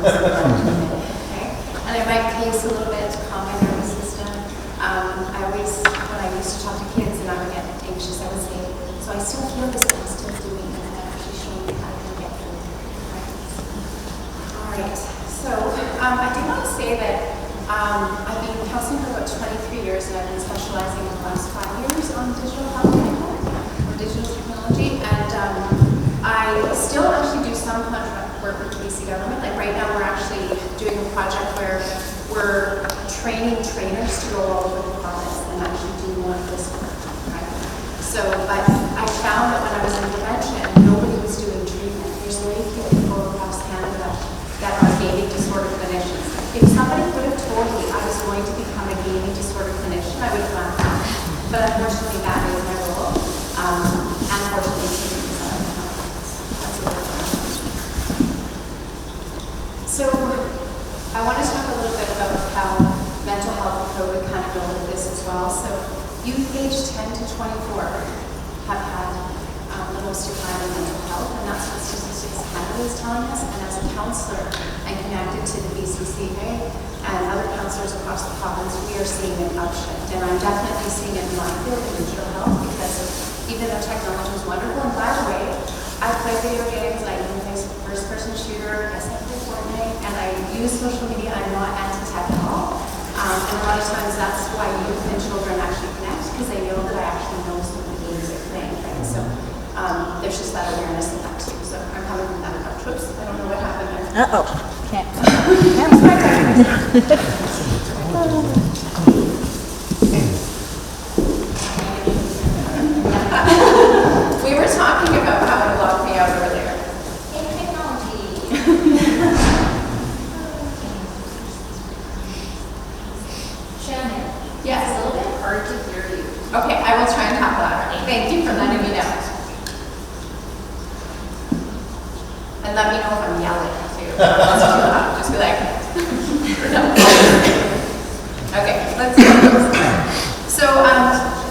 Okay? And I might pace a little bit to calm my nervous system. I always, when I used to talk to kids and I would get anxious, I would say, so I still feel this, but I'm still doing it, and I actually show you how to get through it. Right? All right. So I do want to say that I've been counseling for about 23 years, and I've been specializing in the last 5 years on digital health or digital technology. And I still actually do some contract work with the BC government. Like right now, we're actually doing a project where we're training trainers to go all over the province and actually do more of this work. Right? So, but I found that when I was in prevention, nobody was doing treatment. There's very few people across Canada that are gaming disorder clinicians. If somebody would have told me I was going to become a gaming disorder clinician, I would have laughed at it. But unfortunately, that is my role. Unfortunately, that's what we're doing. So, I want to talk a little bit about how mental health and COVID kind of go with this as well. So, youth aged 10 to 24 have had the most decline in mental health, and that's what Statistics Canada is telling us. And as a counselor and connected to the BCCA and other counselors across the province, we are seeing an upshift. And I'm definitely seeing it in my field in digital health because even though technology is wonderful, and by the way, I play video games, I even play first-person shooter, yes, I play Fortnite, and I use social media. I'm not anti-tech at all. And a lot of times that's why youth and children actually connect, because they know that I actually know some of the games they're playing, right? So there's just that awareness of that too. So I'm coming from that approach. Whoops, I don't know what happened there. Uh-oh. Can't. We were talking about how it locked me out earlier. Technology. Shannon. Yes. It's a little bit hard to hear you. Okay, I will try and talk louder. Thank you for letting me know. And let me know if I'm yelling too. It's too loud. Just be like, no. Okay, let's go. So,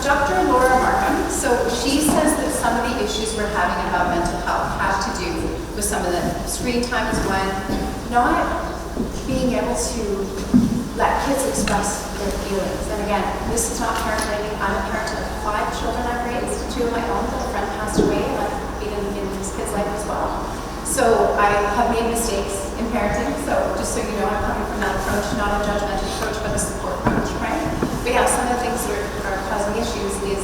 Dr. Laura Markham, so she says that some of the issues we're having about mental health have to do with some of the screen time is one, not being able to let kids express their feelings. And again, this is not parent blaming. I'm a parent of 5 children I've raised, 2 of my own, but a friend passed away, and I've been in his kid's life as well. So I have made mistakes in parenting, so just so you know, I'm coming from that approach, not a judgmental approach, but a support approach, right? But yeah, some of the things that are causing issues is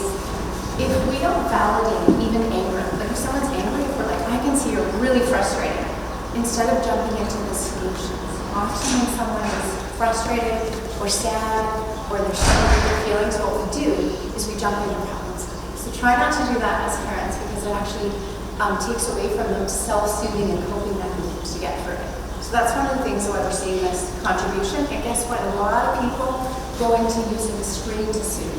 if we don't validate even anger, like if someone's angry, if we're like, I can see you're really frustrated, instead of jumping into the solutions. Often when someone is frustrated or sad or they're struggling with their feelings, what we do is we jump into problem solving. So try not to do that as parents because it actually takes away from them self-soothing and coping mechanisms to get through it. So that's one of the things why we're seeing this contribution. And guess what? A lot of people go into using the screen to soothe.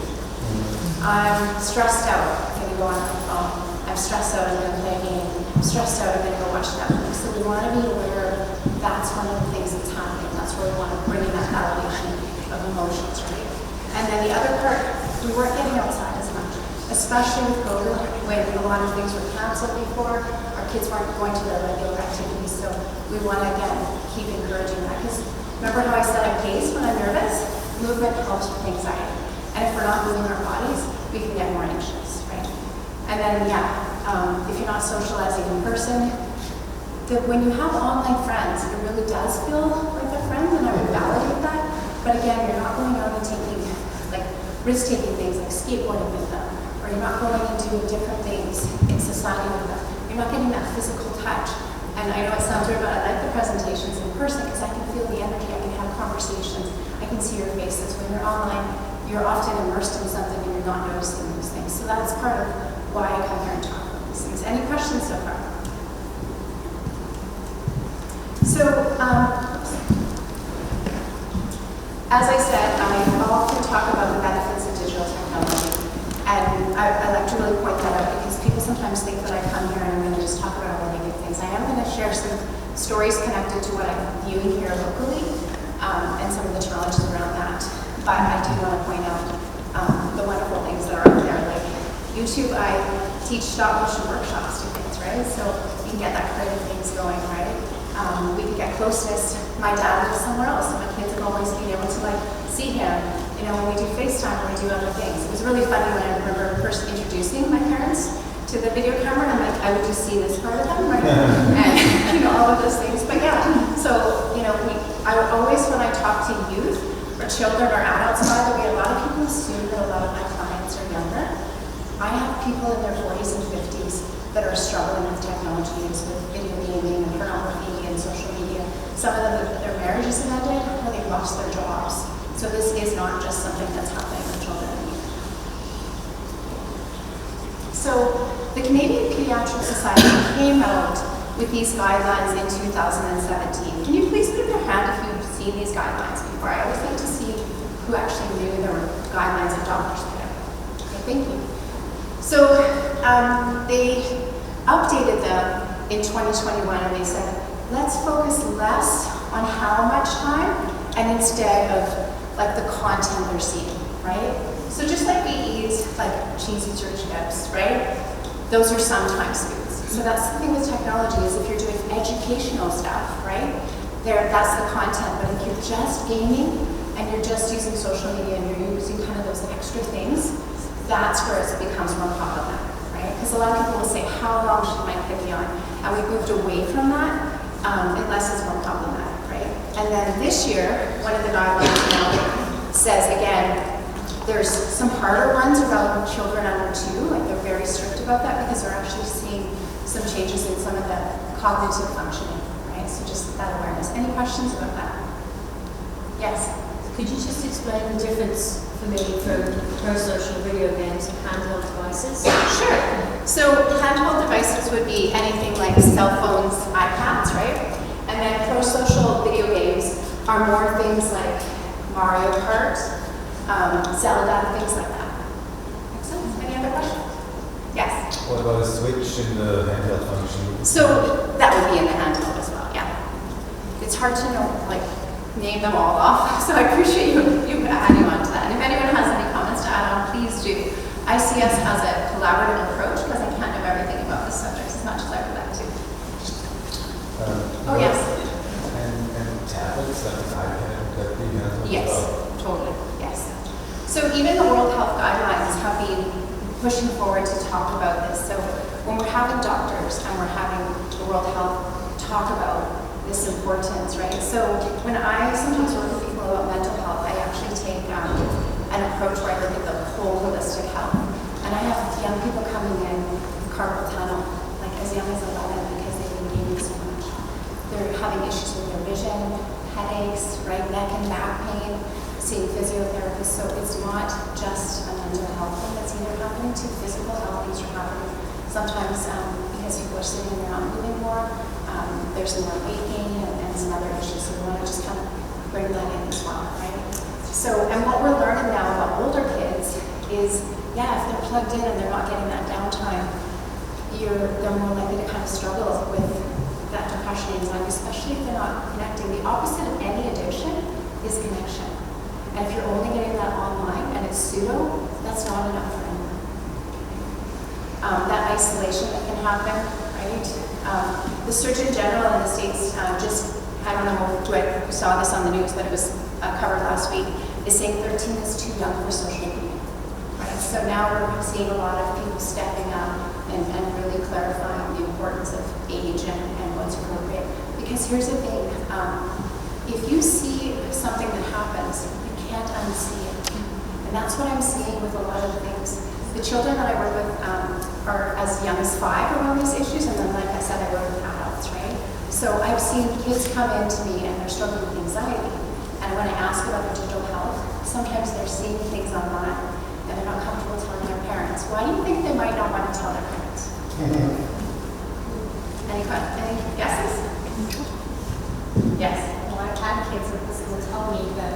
I'm stressed out, I'm going to go on my phone. I'm stressed out, I'm going to play a game. I'm stressed out, I'm going to go watch Netflix. So we want to be aware that's one of the things that's happening. That's where we want to bring in that validation of emotions, right? And then the other part, we weren't getting outside as much, especially with COVID, when a lot of things were canceled before. Our kids weren't going to their regular activities, so we want to, again, keep encouraging that. Because remember how I said I pace when I'm nervous? Movement helps with anxiety. And if we're not moving our bodies, we can get more anxious, right? And then, if you're not socializing in person, when you have online friends, it really does feel like a friend, and I would validate that. But again, you're not going out and taking, like, risk-taking things like skateboarding with them, or you're not going and doing different things in society with them. You're not getting that physical touch. And I know it sounds weird, but I like the presentations in person because I can feel the energy, I can have conversations, I can see your faces. When you're online, you're often immersed in something and you're not noticing those things. So that's part of why I come here and talk about these things. Any questions so far? So, as I said, I often talk about the benefits of digital technology. And I like to really point that out because people sometimes think that I come here and I'm going to just talk about all negative things. I am going to share some stories connected to what I'm viewing here locally and some of the challenges around that. But I do want to point out the wonderful things that are out there. Like YouTube, I teach stop motion workshops to kids, right? So you can get that creative things going, right? We could get closeness. My dad lives somewhere else, and my kids have always been able to like see him. You know, when we do FaceTime, when we do other things. It was really funny when I remember first introducing my parents to the video camera, and like I would just see this part of them, right? And you know, all of those things. But yeah, so you know, I would always, when I talk to youth or children or adults, by the way, a lot of people assume that a lot of my clients are younger. I have people in their 40s and 50s that are struggling with technologies, with video gaming and pornography and social media. Some of them, their marriages have ended, or they've lost their jobs. So this is not just something that's happening with children and youth. So the Canadian Pediatric Society came out with these guidelines in 2017. Can you please put up your hand if you've seen these guidelines before? I always like to see who actually knew there were guidelines that doctors put out. Okay, thank you. So they updated them in 2021 and they said, let's focus less on how much time and instead of like the content they're seeing, right? So just like we eat like cheesy or chips, right? Those are sometimes foods. So that's the thing with technology is if you're doing educational stuff, right? That's the content, but if you're just gaming and you're just using social media and you're using kind of those extra things, that's where it becomes more problematic, right? Because a lot of people will say, how long should my kid be on? And we've moved away from that, unless it's more problematic, right? And then this year, one of the guidelines now says, again, there's some harder ones around children under 2, like they're very strict about that because they're actually seeing some changes in some of the cognitive functioning, right? So just that awareness. Any questions about that? Yes? Could you just explain the difference for me from pro-social video games and handheld devices? Sure. So handheld devices would be anything like cell phones, iPads, right? And then pro-social video games are more things like Mario Kart, Zelda, things like that. Makes sense? Any other questions? Yes? What about a switch in the handheld function? So that would be in the handheld as well, yeah. It's hard to know, like, name them all off, so I appreciate you adding on to that. And if anyone has any comments to add on, please do. I see us as a collaborative approach because I can't know everything about this subject as much as I would like to. Oh, yes? And tablets, like an iPad, that we have? Yes, totally, yes. So even the World Health Guidelines have been pushing forward to talk about this. So when we're having doctors and we're having the World Health talk about this importance, right? So when I sometimes work with people about mental health, I actually take an approach where I look at the whole holistic health. And I have young people coming in with carpal tunnel, like as young as 11 because they've been gaming so much. They're having issues with their vision, headaches, right, neck and back pain, seeing physiotherapists. So it's not just a mental health thing that's either happening to physical health, things are happening sometimes because people are sitting and they're not moving more. There's some more weight gain and some other issues, so we want to just kind of bring that in as well, right? So, and what we're learning now about older kids is, yeah, if they're plugged in and they're not getting that downtime, they're more likely to kind of struggle with that depression and anxiety, especially if they're not connecting. The opposite of any addiction is connection. And if you're only getting that online and it's pseudo, that's not enough for anyone. That isolation that can happen, right? The Surgeon General in the States I don't know who saw this on the news, but it was covered last week, is saying 13 is too young for social media. Right? So now we're seeing a lot of people stepping up and really clarifying the importance of age and what's appropriate. Because here's the thing, if you see something that happens, you can't unsee it. And that's what I'm seeing with a lot of things. The children that I work with are as young as 5 around these issues, and then, like I said, I work with adults, right? So I've seen kids come in to me and they're struggling with anxiety. And when I ask about their digital health, sometimes they're seeing things online and they're not comfortable telling their parents. Why do you think they might not want to tell their parents? Any guesses? Yes? Well, I've had kids at the school tell me that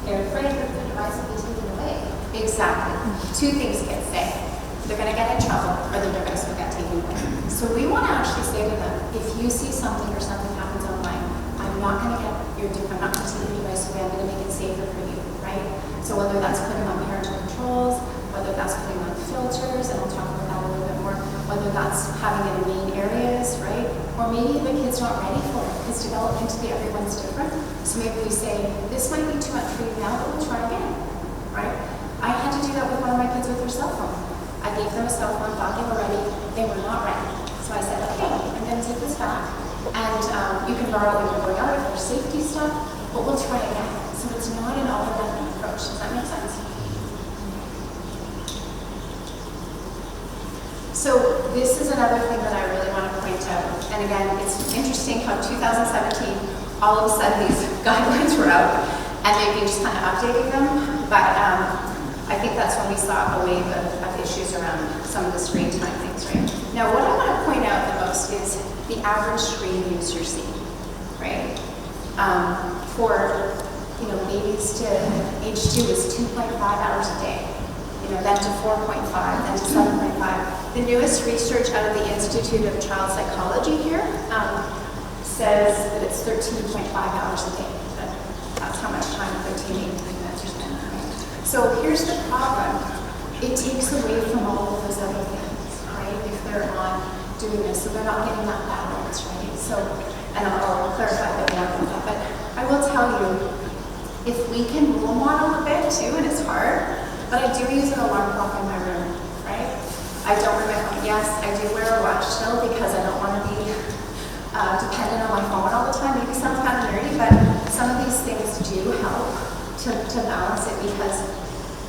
they're afraid that the device will be taken away. Exactly. 2 things kids say. They're going to get in trouble or their device will get taken away. So we want to actually say to them, if you see something or something happens online, I'm not going to take your device away, I'm going to make it safer for you, right? So whether that's putting on parental controls, whether that's putting on filters, and I'll talk about that a little bit more, whether that's having it in main areas, right? Or maybe the kid's not ready for it because developmentally everyone's different. So maybe we say, this might be too much for you now, but we'll try again, right? I had to do that with one of my kids with her cell phone. I gave them a cell phone, thought they were ready, they were not ready. So I said, okay, I'm gonna take this back. And you can borrow it when you're going out for safety stuff, but we'll try again. So it's not an all or nothing approach. Does that make sense? So this is another thing that I really want to point out. And again, it's interesting how 2017, all of a sudden these guidelines were out and they've been just kind of updating them. But I think that's when we saw a wave of issues around some of the screen time things, right? Now, what I want to point out the most is the average screen use you're seeing, right? For babies to age 2 is 2.5 hours a day. Then to 4.5, then to 7.5. The newest research out of the Institute of Child Psychology here says that it's 13.5 hours a day. That's how much time 13 minutes are spent. Right? So here's the problem. It takes away from all of those other things, right? If they're not doing this, so they're not getting that balance, right? So, and I'll clarify a bit more about that. But I will tell you, if we can role model a bit too, and it's hard, but I do use an alarm clock in my room, right? I don't remember, yes, I do wear a watch still because I don't want to be dependent on my phone all the time. Maybe sounds kind of nerdy, but some of these things do help to balance it because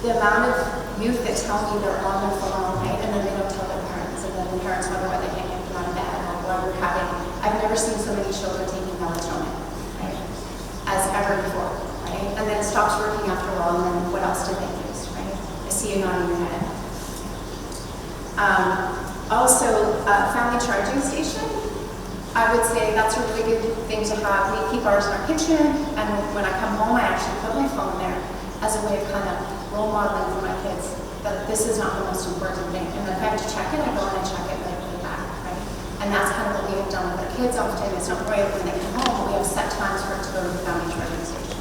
the amount of youth that tell me they're on their phone all night and then they don't tell their parents, and then the parents wonder why they can't get them out of bed or why we're having, I've never seen so many children taking melatonin, right, as ever before, right? And then it stops working after a while, and then what else do they use, right? I see you nodding your head. Also, family charging station. I would say that's a really good thing to have. We keep ours in our kitchen, and when I come home, I actually put my phone there as a way of kind of role modeling for my kids that this is not the most important thing. And then if I have to check it, I go and I check it and I put it back, right? And that's kind of what we have done with our kids often. It's not right when they come home, but we have set times for it to go to the family charging station.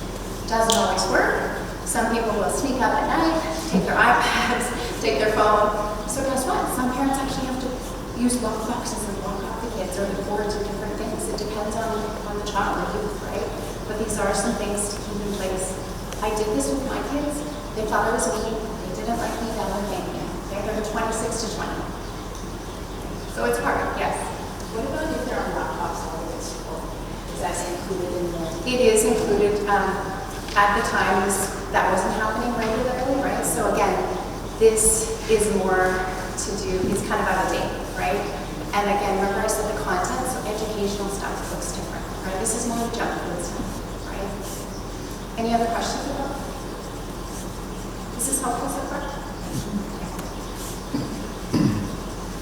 Doesn't always work. Some people will sneak up at night, take their iPads, take their phone. So guess what? Some parents actually have to use lock boxes and lock up the kids or the boards or different things. It depends on the child, the youth, right? But these are some things to keep in place. I did this with my kids. They thought I was mean. They didn't like me. They don't like me. They're 26 to 20. So it's hard, yes. What about if they're on laptops all the way to school? Is that included in the? It is included. At the times, that wasn't happening regularly, right? So again, this is more to do, it's kind of out of date, right? And again, remember I said the content, so educational stuff looks different, right? This is more junk food stuff, right? Any other questions about it? Is this helpful so far?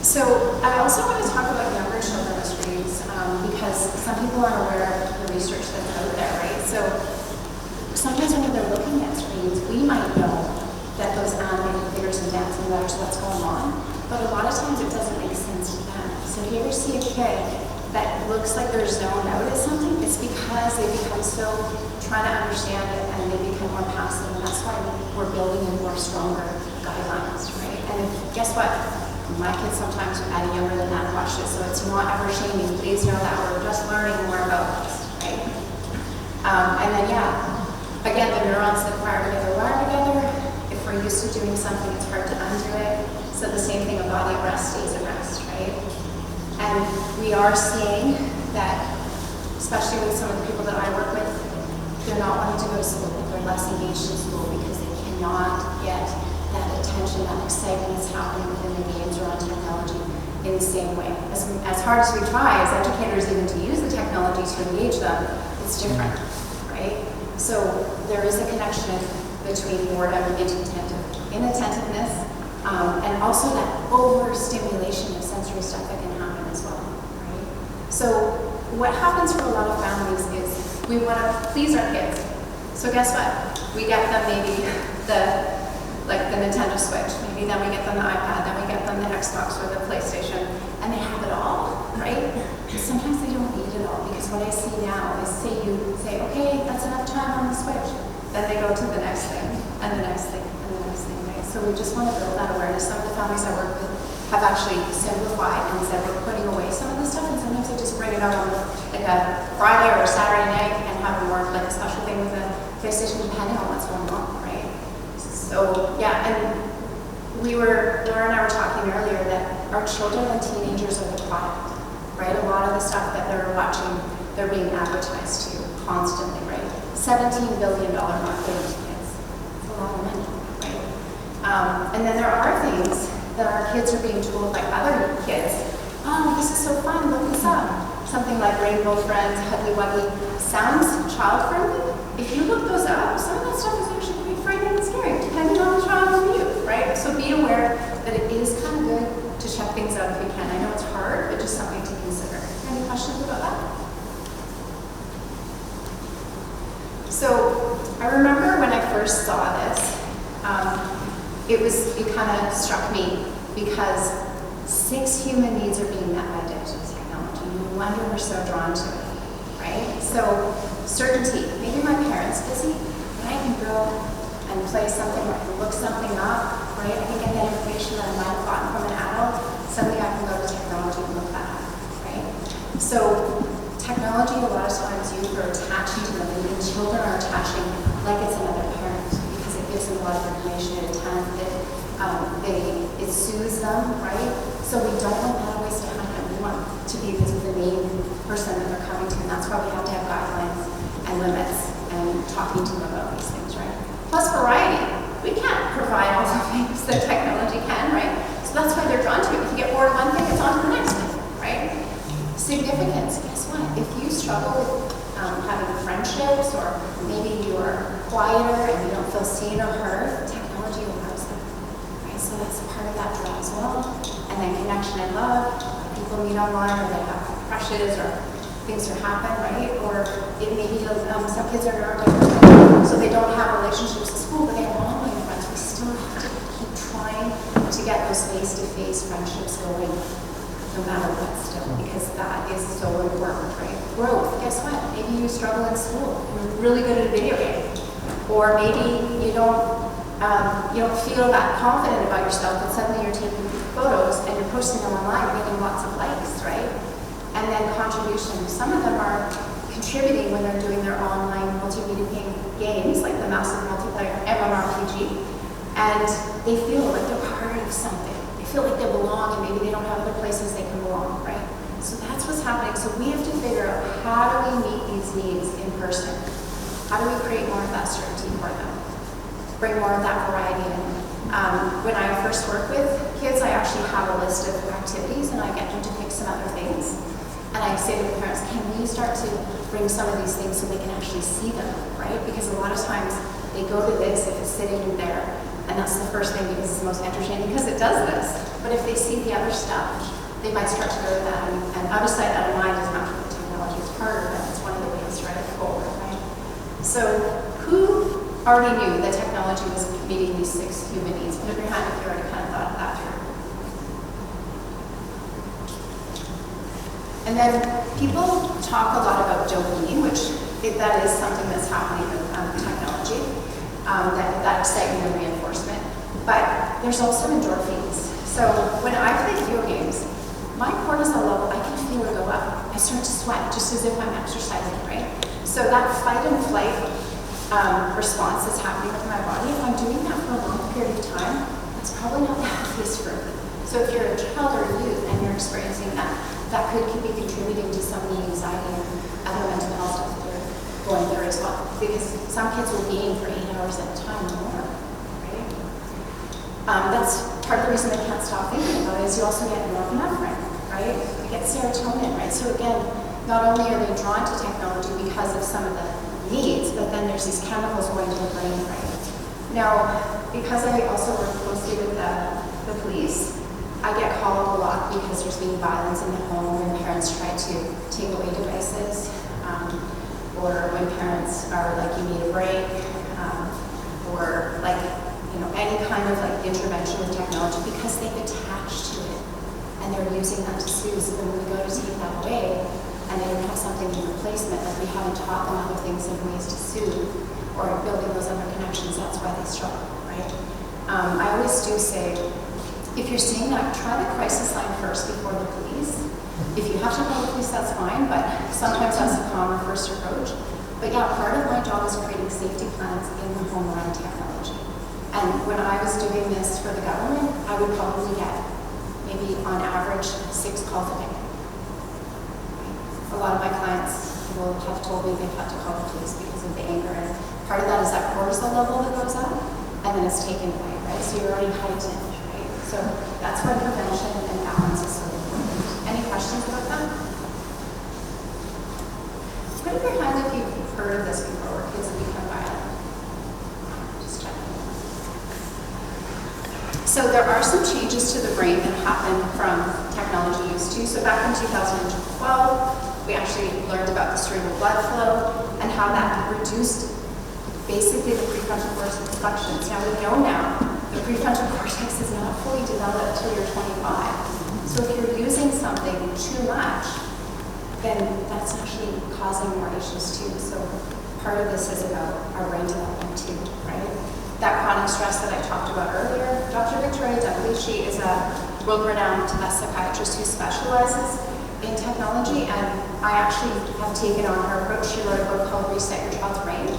So I also want to talk about younger children with screens because some people aren't aware of the research that's out there, right? So sometimes when they're looking at screens, we might know that those animated figures and dancing letters, what's going on, but a lot of times it doesn't make sense to them. So if you ever see a kid that looks like they're zoned out at something, it's because they become so trying to understand it and they become more passive, and that's why we're building in more stronger guidelines, right? And guess what? My kids sometimes are adding younger than that watch this, so it's not ever shaming. Please know that we're just learning more about this, right? And then, again, the neurons that wire together. If we're used to doing something, it's hard to undo it. So the same thing, a body at rest stays at rest, right? And we are seeing that, especially with some of the people that I work with, they're not wanting to go to school. They're less engaged in school because they cannot get that attention, that excitement that's happening within the games or on technology in the same way. As hard as we try, as educators, even to use the technology to engage them, it's different, right? So there is a connection between boredom and inattentiveness, and also that overstimulation of sensory stuff that can happen as well, right? So what happens for a lot of families is we want to please our kids. So guess what? We get them maybe the Nintendo Switch, maybe then we get them the iPad, then we get them the Xbox or the PlayStation, and they have it all, right? Sometimes they don't need it all, because what I see now is you say, okay, that's enough time on the Switch. Then they go to the next thing, and the next thing, and the next thing, right? So we just want to build that awareness. Some of the families I work with have actually simplified and said we're putting away some of the stuff, and sometimes they just bring bring it out on like a Friday or a Saturday night and have more like a special thing with a PlayStation depending on what's going on, right? So yeah, and Laura and I were talking earlier that our children and teenagers are the product, right? A lot of the stuff that they're watching, they're being advertised to constantly, right? $17 billion market to kids. It's a lot of money, right? And then there are things that our kids are being told by other kids. Oh, this is so fun, look this up. Something like Rainbow Friends, Huggy Wuggy, sounds child-friendly. If you look those up, some of that stuff is actually pretty frightening and scary, depending on the child and you, right? So be aware that it is kind of good to check things out if you can. I know it's hard, but just something to consider. Any questions about that? So I remember when I first saw this, it kind of struck me because 6 human needs are being met by digital technology. No wonder we're so drawn to it, right? So certainty. Maybe my parents busy, and I can go and play something or I can look something up, right? I can get that information that I might have gotten from an adult. Suddenly I can go to technology and look that up, right? So technology, a lot of times youth are attaching to them, and children are attaching like it's another parent because it gives them a lot of information at a time. It soothes them, right? So we don't want that always to happen. We want to be the main person that they're coming to, and that's why we have to have guidelines and limits and talking to them about these things, right? Plus variety. We can't provide all the things that technology can, right? So that's why they're drawn to it. If you get bored of one thing, it's on to the next thing, right? Significance. Guess what? If you struggle with having friendships, or maybe you're quieter and you don't feel seen or heard, technology allows that, right? So that's part of that draw as well. And then connection and love. People meet online, or they have crushes, or things are happen, right? Or it maybe some kids are neurodivergent, so they don't have relationships at school, but they have online friends. We still have to keep trying to get those face-to-face friendships going, no matter what still, because that is so important, right? Growth. Guess what? Maybe you struggle in school. You're really good at a video game, or maybe you don't feel that confident about yourself, but suddenly you're taking photos and you're posting them online, getting lots of likes, right? And then contribution. Some of them are contributing when they're doing their online multimedia games, like the massive multiplayer MMORPG, and they feel like they're part of something. They feel like they belong, and maybe they don't have other places they can belong, right? So that's what's happening. So we have to figure out, how do we meet these needs in person? How do we create more of that certainty for them? Bring more of that variety in. When I first work with kids, I actually have a list of activities, and I get them to pick some other things. And I say to the parents, can we start to bring some of these things so they can actually see them, right? Because a lot of times they go to this if it's sitting in there, and that's the first thing because it's the most entertaining because it does this. But if they see the other stuff, they might start to go to that. And out of sight, out of mind is not what the technology is part of, but it's one of the ways to drive it forward, right? So who already knew that technology was meeting these 6 human needs? Put up your hand if you already kind of thought of that through. And then people talk a lot about dopamine, which that is something that's happening with technology, that excitement and reinforcement. But there's also endorphins. So when I play video games, my cortisol level, I can feel it go up. I start to sweat just as if I'm exercising, right? So that fight and flight response that's happening with my body, if I'm doing that for a long period of time, that's probably not the healthiest for me. So if you're a child or a youth and you're experiencing that, that could be contributing to some of the anxiety and other mental health stuff that they're going through as well. Because some kids will game for 8 hours at a time or more, right? That's part of the reason they can't stop thinking about it, is you also get norepinephrine, right? You get serotonin, right? So again, not only are they drawn to technology because of some of the needs, but then there's these chemicals going to the brain, right? Now, because I also work closely with the police, I get called a lot because there's been violence in the home when parents try to take away devices, or when parents are like, you need a break, or like, any kind of like intervention with technology, because they've attached to it and they're using that to soothe. So when we go to take that away and they don't have something in replacement, like we haven't taught them other things and ways to soothe or building those other connections, that's why they struggle, right? I always do say, If you're seeing that, try the crisis line first before the police. If you have to call the police, that's fine, but sometimes that's a calmer first approach. But yeah, part of my job is creating safety plans in the home around technology. And when I was doing this for the government, I would probably get maybe on average 6 calls a day. A lot of my clients will have told me they've had to call the police because of the anger, and part of that is that cortisol level that goes up, and then it's taken away, right? So you're already heightened, right? So that's why prevention and balance is so important. Any questions about that? Put up your hand if you've heard of this before, where kids have become violent. Just checking. So there are some changes to the brain that happen from technology use too. So back in 2012, we actually learned about the cerebral blood flow and how that reduced basically the prefrontal cortex functions. Now we know the prefrontal cortex is not fully developed till you're 25. So if you're using something too much, then that's actually causing more issues too. So part of this is about our brain development too, right? That chronic stress that I talked about earlier, Dr. Victoria Dudley, she is a world-renowned psychiatrist who specializes in technology, and I actually have taken on her approach. She wrote a book called Reset Your Child's Brain,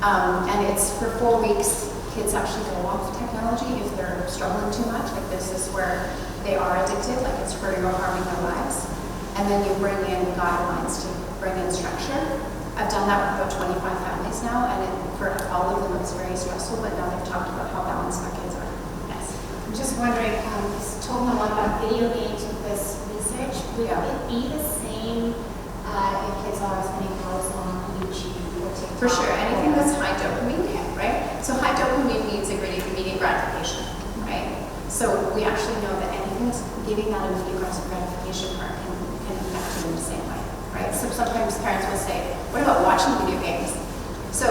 and it's for 4 weeks. Kids actually go off technology if they're struggling too much. Like this is where they are addicted, like it's hurting or harming their lives. And then you bring in guidelines to bring in structure. I've done that with about 25 families now, and for all of them it's very stressful, but now they've talked about how balanced our kids are. Yes. I'm just wondering, it's told me a lot about video games with this research. Would it be the same if kids are spending hours on YouTube or TikTok? For sure, anything that's high dopamine, right? So high dopamine means immediate gratification, right? So we actually know that anything that's giving that immediate gratification part can affect you in the same way, right? So sometimes parents will say, what about watching video games? So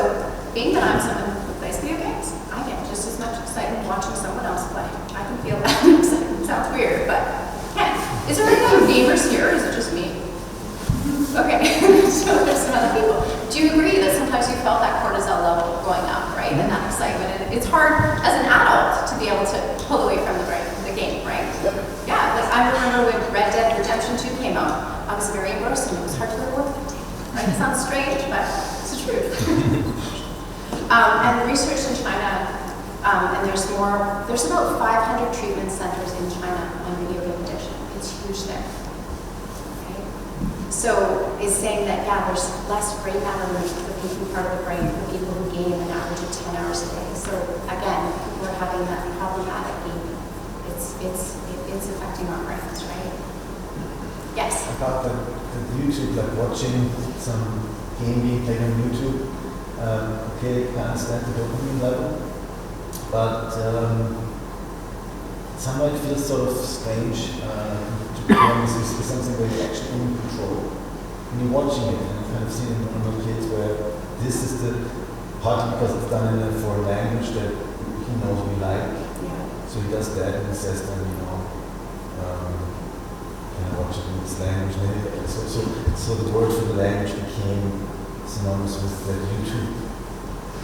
being that I'm someone who plays video games, I get just as much excitement watching someone else play. I can feel that. It sounds weird, but yeah. Is there any other gamers here, or is it just me? Okay, so there's some other people. Do you agree that sometimes you felt that cortisol level going up, right? And that excitement. And it's hard as an adult to be able to pull away from the game, right? Yeah, like I remember when Red Dead Redemption 2 came out, I was very engrossed and it was hard to go to work that day. Right? It sounds strange, but it's the truth. And the research in China, and there's about 500 treatment centers in China on video game addiction. It's huge there. So is saying that, yeah, there's less brain matter in the thinking part of the brain for people who game an average of 10 hours a day. So again, people are having that problematic gaming. It's affecting our brains, right? Yes? About the YouTube, like watching some game being played on YouTube, okay, I understand the dopamine level, but somehow it feels sort of strange to be honest, is something where you're actually in control. When you're watching it, and I've kind of seen it in normal kids where this is the part because it's done in a foreign language that he knows we like. Yeah. So he does that and he says then, can I watch it in this language? So the word for the language became synonymous with the YouTube,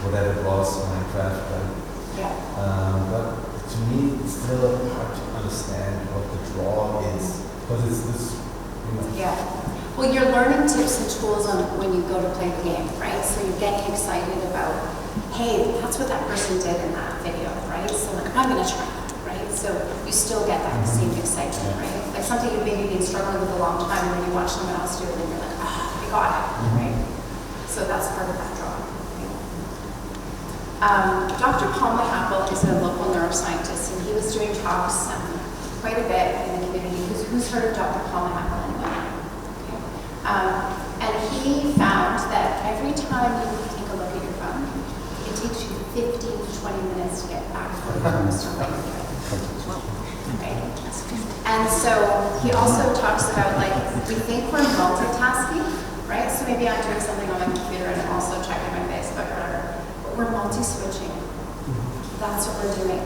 whatever it was, Minecraft. Yeah. But to me, it's still hard to understand what the draw is, because it's this, Yeah. Well, you're learning tips and tools on when you go to play the game, right? So you're getting excited about, hey, that's what that person did in that video, right? So like, I'm going to try that, right? So you still get that same excitement, right? Like something you've maybe been struggling with a long time, and then you watch someone else do it, and you're like, I got it, right? So that's part of that draw. Dr. Paul Mahapel is a local neuroscientist, and he was doing talks quite a bit in the community. Who's heard of Dr. Paul Mahapel anyway? Okay. And he found that every time you take a look at your phone, it takes you 15 to 20 minutes to get back to your phone. Right? And so he also talks about, like, we think we're multitasking, right? So maybe I'm doing something on my computer and I'm also checking my Facebook or whatever. We're multi-switching. That's what we're doing.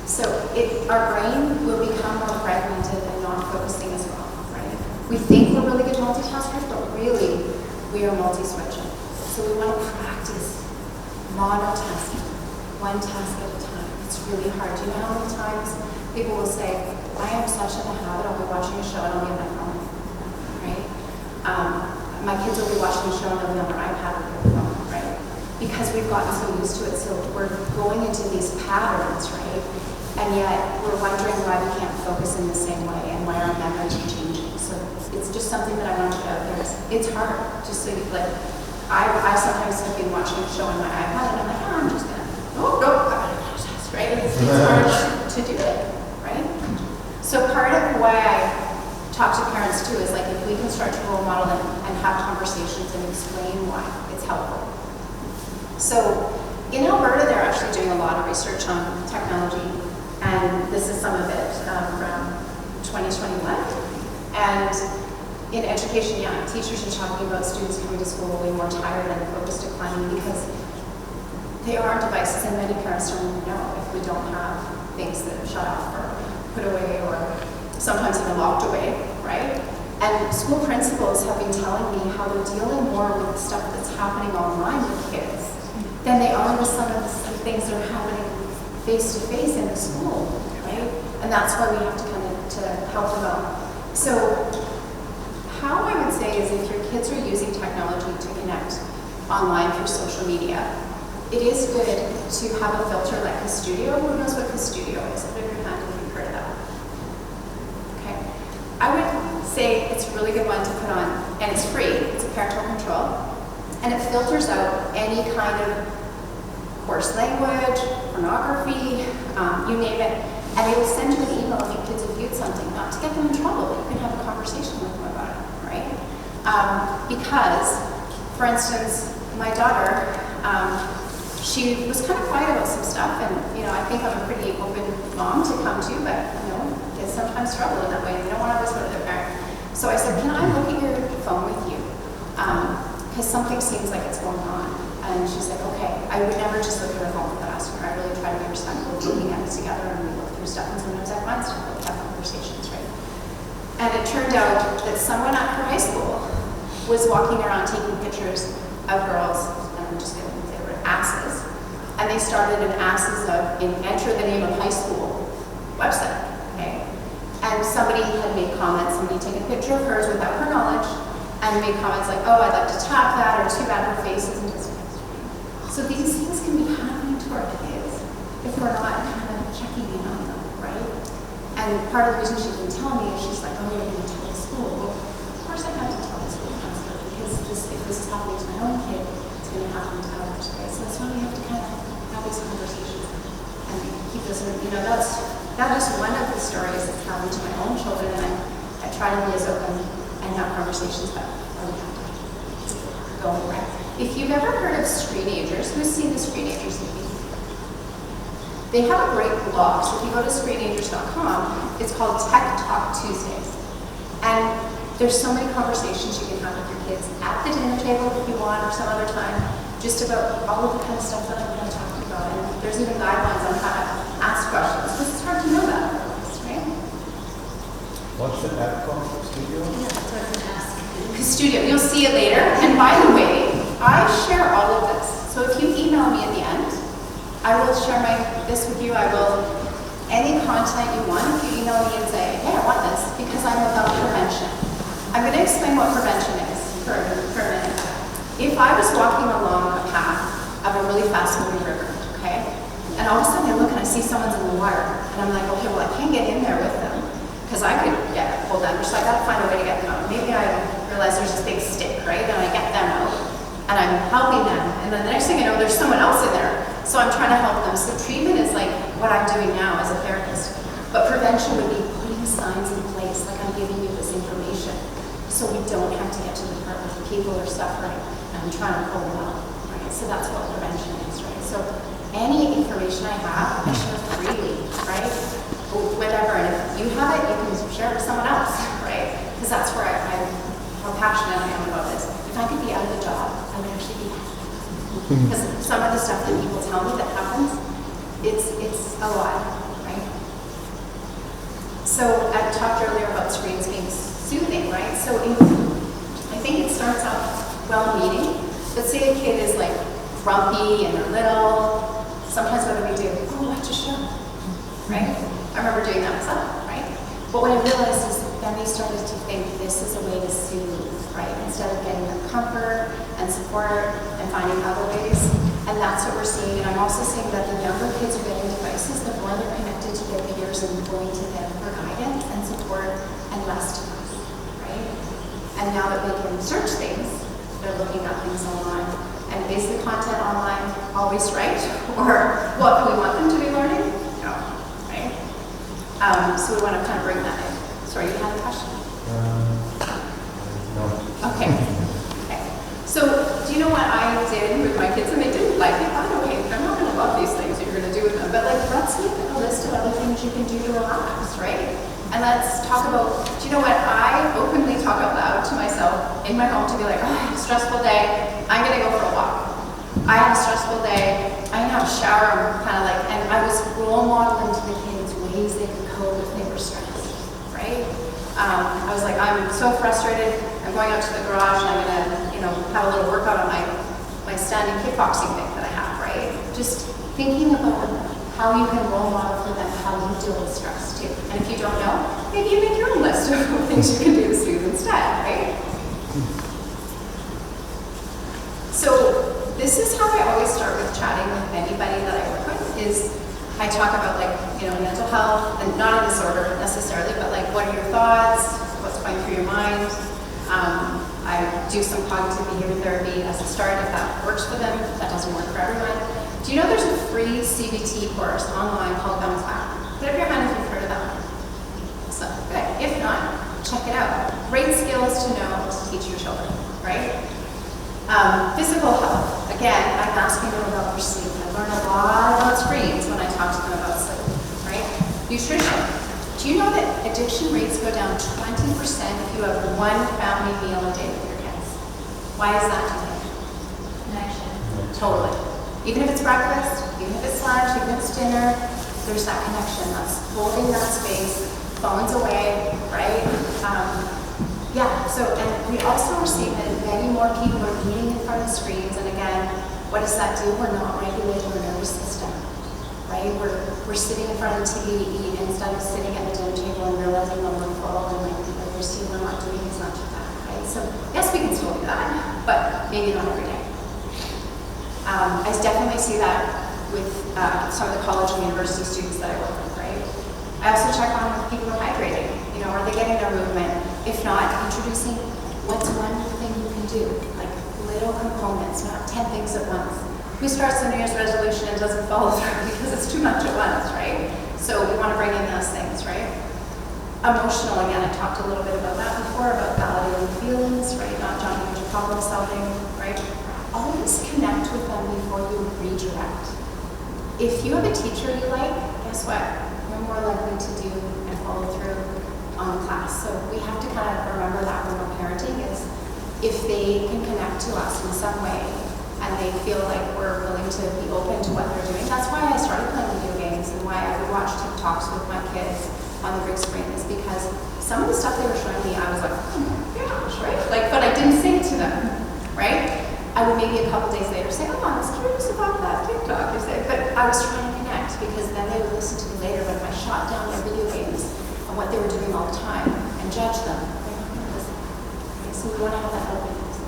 So our brain will become more fragmented and non-focusing as well, right? We think we're really good multitaskers, but really we are multi-switching. So we want to practice monotasking, one task at a time. It's really hard. Do you know how many times people will say, I am such in the habit, I'll be watching a show and I'll be on my phone, right? My kids will be watching a show and they'll be on their iPad or their phone, right? Because we've gotten so used to it, so we're going into these patterns, right? And yet we're wondering why we can't focus in the same way and why our memories are changing. So it's just something that I want to put out there. It's hard, just so you, like, I sometimes have been watching a show on my iPad and I'm like, I'm just gonna, I'm gonna test, right? It's hard to do it, right? So part of why I talk to parents too is like if we can start to role model and have conversations and explain why, it's helpful. So in Alberta, they're actually doing a lot of research on technology, and this is some of it from 2021. And in education, yeah, teachers are talking about students coming to school way more tired and focus declining because they are on devices, and many parents don't even know if we don't have things that shut off or put away or sometimes even locked away, right? And school principals have been telling me how they're dealing more with stuff that's happening online with kids than they are with some of the things that are happening face-to-face in the school, right? And that's why we have to come in to help them out. So how I would say is if your kids are using technology to connect online through social media, it is good to have a filter like Custudio. Who knows what Custudio is? Put up your hand if you've heard of that. Okay. I would say it's a really good one to put on, and it's free. It's a parental control. And it filters out any kind of coarse language, pornography, you name it. And it will send you an email if your kids have viewed something, not to get them in trouble, but you can have a conversation with them about it, right? Because, for instance, my daughter, she was kind of quiet about some stuff, and I think I'm a pretty open mom to come to, but kids sometimes struggle in that way. They don't want to always go to their parent. So I said, can I look at your phone with you? Because something seems like it's going on. And she's like, okay. I would never just look at her phone without asking her. I really try to be respectful, looking at it together, and we look through stuff, and sometimes I find stuff, but we have conversations, right? And it turned out that someone at her high school was walking around taking pictures of girls, and I'm just going to say they were asses, and they started an asses of in enter the name of high school website, okay? And somebody had made comments, somebody took a picture of hers without her knowledge, and made comments like, oh, I'd like to tap that, or too bad her face isn't as nice. So these things can be happening to our kids if we're not kind of checking in on them, right? And part of the reason she didn't tell me is she's like, oh, you're going to tell the school. Well, of course I have to tell the school counselor, because if this is happening to my own kid, it's going to happen to others, right? So that's why we have to kind of have these conversations and keep this, that is one of the stories that's happened to my own children, and I try to be as open and have conversations about how we have to go, right? If you've ever heard of Screenagers, who's seen the Screenagers movie? They have a great blog, so if you go to screenagers.com, it's called Tech Talk Tuesdays. And there's so many conversations you can have with your kids at the dinner table if you want, or some other time, just about all of the kind of stuff that I'm going to talk about. And there's even guidelines on how to ask questions, because it's hard to know that for us, right? What's the app called? Studio? Yeah, that's what I was asking. Studio, you'll see it later. And by the way, I share all of this. So if you email me at the end, I will share this with you. Any content you want, if you email me and say, hey, I want this, because I'm about prevention. I'm going to explain what prevention is for a minute. If I was walking along a path of a really fast-moving river, okay, and all of a sudden I look and I see someone's in the water, and I'm like, okay, well, I can't get in there with them, because I could get pulled under, so I got to find a way to get them out. Maybe I realize there's this big stick, right, and I get them out, and I'm helping them, and then the next thing I know, there's someone else in there, so I'm trying to help them. So treatment is like what I'm doing now as a therapist, but prevention would be putting signs in place, like I'm giving you this information, so we don't have to get to the part where people are suffering, and I'm trying to pull them out, right? So that's what prevention is, right? So any information I have, I share freely, right? Whatever, and if you have it, you can share it with someone else, right? Because that's where how passionate I am about this. If I could be out of the job, I would actually be happy. Because some of the stuff that people tell me that happens, it's a lot, right? So I talked earlier about screens being soothing, right? So I think it starts off well-meaning. Let's say a kid is like grumpy and they're little. sometimes what do? Oh, watch a show, right? I remember doing that myself, right? But what I realized is then we started to think this is a way to soothe, right? Instead of getting them comfort and support and finding other ways. And that's what we're seeing. And I'm also seeing that the younger kids are getting devices, the more they're connected to their peers and going to them for guidance and support and less to us, right? And now that they can search things, they're looking up things online. And is the content online always right? Or what we want them to be learning? No, right? So we want to kind of bring that in. Sorry, you had a question? No. Okay. Okay. So do you know what I did with my kids? And they didn't like it. By the way, they're not going to love these things that you're going to do with them. But like, let's make a list of other things you can do to relax, right? And let's talk about, do you know what? I openly talk out loud to myself in my home to be like, oh, I had a stressful day. I'm going to go for a walk. I had a stressful day. I'm going to have a shower. Kind of like, and I was role modeling to the kids ways they could cope if they were stressed, right? I was like, I'm so frustrated. I'm going out to the garage and I'm going to, have a little workout on my standing kickboxing thing that I have, right? Just thinking about how you can role model for them how you deal with stress too. And if you don't know, maybe you make your own list of things you can do to soothe instead, right? So this is how I always start with chatting with anybody that I work with is I talk about mental health, and not in this order necessarily, but like what are your thoughts, what's going through your mind. I do some cognitive behavior therapy as a start if that works for them. That doesn't work for everyone. Do you know there's a free CBT course online called Bounce Back? Put up your hand if you've heard of that one. So good. If not, check it out. Great skills to know to teach your children, right? Physical health. Again, I'm asking them about their sleep. I learn a lot about screens when I talk to them about sleep, right? Nutrition. Do you know that addiction rates go down 20% if you have one family meal a day with your kids? Why is that, do you think? Connection. Totally. Even if it's breakfast, even if it's lunch, even if it's dinner, there's that connection. That's holding that space, phones away, right? And we also are seeing that many more people are eating in front of screens, and again, what does that do? We're not regulating our nervous system, right? We're sitting in front of the TV to eat instead of sitting at the dinner table and realizing when we're full and like we're seeing we're not doing as much of that, right? So yes, we can still do that, but maybe not every day. I definitely see that with some of the college and university students that I work with, right? I also check on if people are hydrating. Are they getting their movement? If not, introducing what's one thing you can do, like little components, not 10 things at once. Who starts a New Year's resolution and doesn't follow through because it's too much at once, right? So we want to bring in those things, right? Emotional, again, I talked a little bit about that before, about validating feelings, right? Not jumping into problem solving, right? Always connect with them before you redirect. If you have a teacher you like, guess what? You're more likely to do and follow through on the class. So we have to kind of remember that when we're parenting is if they can connect to us in some way and they feel like we're willing to be open to what they're doing. That's why I started playing video games and why I would watch TikToks with my kids on the big screen is because some of the stuff they were showing me, I was like, oh my gosh, right? Like, but I didn't say it to them, right? I would maybe a couple days later say, oh, I was curious about that TikTok, you say, but I was trying to connect because then they would listen to me later, but if I shot down their video games and what they were doing all the time and judge them, they're not going to listen. Okay, so we want to have that openness.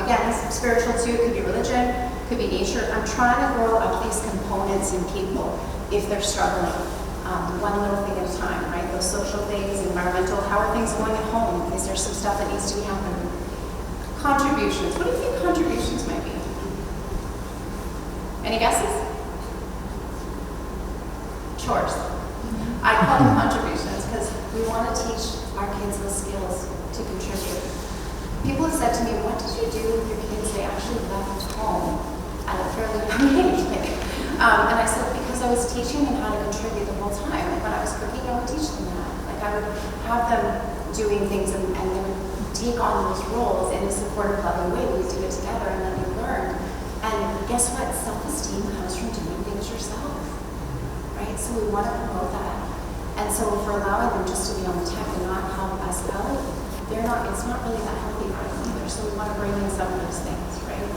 Again, it's spiritual too, could be religion, could be nature. I'm trying to grow up these components in people if they're struggling. One little thing at a time, right? Those social things, environmental, how are things going at home? Is there some stuff that needs to be happening? Contributions. What do you think contributions might be? Any guesses? Chores. I call them contributions because we want to teach our kids the skills to contribute. People have said to me, what did you do with your kids? They actually left home at a fairly young age. And I said, because I was teaching them how to contribute the whole time. And when I was cooking, I would teach them that. Like I would have them doing things and they would take on those roles in a supportive, loving way. We do it together and then they learn. And guess what? Self-esteem comes from doing things yourself, right? So we want to promote that. And so if we're allowing them just to be on the tech and not help us out, it's not really that healthy for them either. So we want to bring in some of those things, right?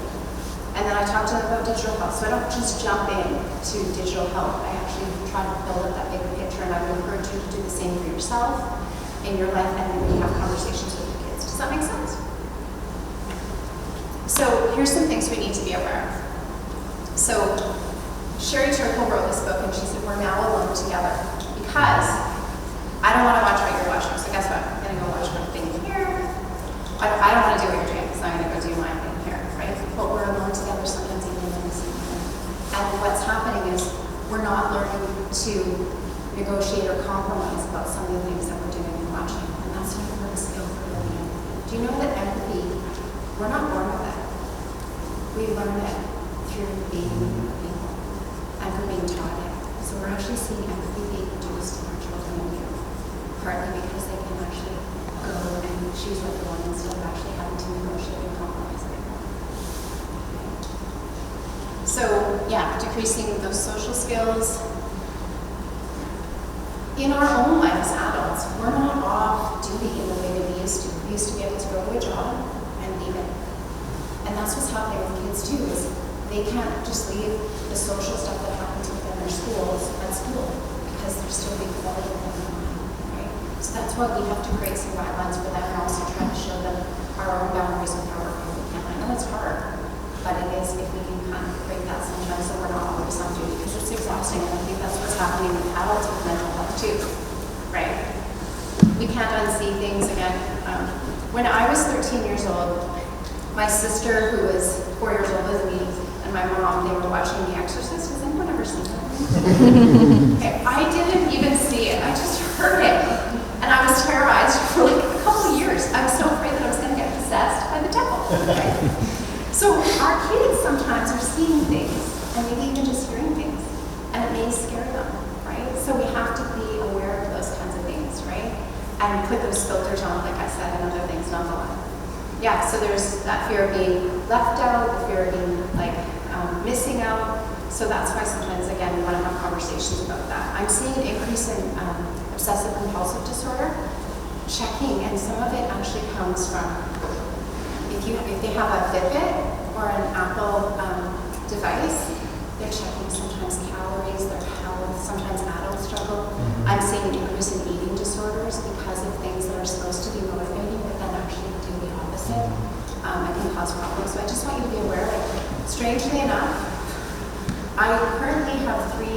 And then I talk to them about digital health. So I don't just jump in to digital health. I actually try to build up that bigger picture, and I would encourage you to do the same for yourself in your life, and then we have conversations with your kids. Does that make sense? So here's some things we need to be aware of. So Sherry Turkle wrote this book, and she said, we're now alone together, because I don't want to watch what you're watching. So guess what? I'm going to go watch my thing here. I don't want to do what you're doing, because I'm going to go do my thing here, right? But we're alone together sometimes even in the same room. And what's happening is we're not learning to negotiate or compromise about some of the things that we're doing and watching. And that's an important skill for learning empathy. Do you know that empathy, we're not born with it. We learn it through being a people and for being taught it. So we're actually seeing empathy being introduced in our children and youth, partly because they can actually go and choose what they want instead of actually having to negotiate and compromise it. So yeah, decreasing those social skills. In our own life as adults, we're not off duty in the way that we used to. We used to be able to go to a job and leave it. And that's what's happening with kids too, is they can't just leave the social stuff that happens within their schools at school because they're still being quality online, right? So that's why we have to create some guidelines for them and also try to show them our own boundaries with how we can. I know it's hard, but it is if we can kind of break that sometimes so we're not always on duty, because it's exhausting, and I think that's what's happening with adults with mental health too, right? We can't unsee things again. When I was 13 years old, my sister, who was 4 years older than me, and my mom, they were watching The Exorcist. Has anyone ever seen that? Okay, I didn't even see it. I just heard it. And I was terrorized for like a couple of years. I was so afraid that I was going to get possessed by the devil. Okay? So our kids sometimes are seeing things, and maybe even just hearing things, and it may scare them, right? So we have to be aware of those kinds of things, right? And put those filters on, like I said, and other things down the line. Yeah, so there's that fear of being left out, the fear of being like missing out. So that's why sometimes, again, we want to have conversations about that. I'm seeing an increase in obsessive compulsive disorder, checking, and some of it actually comes from if they have a Fitbit or an Apple device, they're checking sometimes calories, their health, sometimes adults struggle. I'm seeing an increase in eating disorders because of things that are supposed to be motivating, but then actually do the opposite. It can cause problems. So I just want you to be aware, like, strangely enough, I currently have 3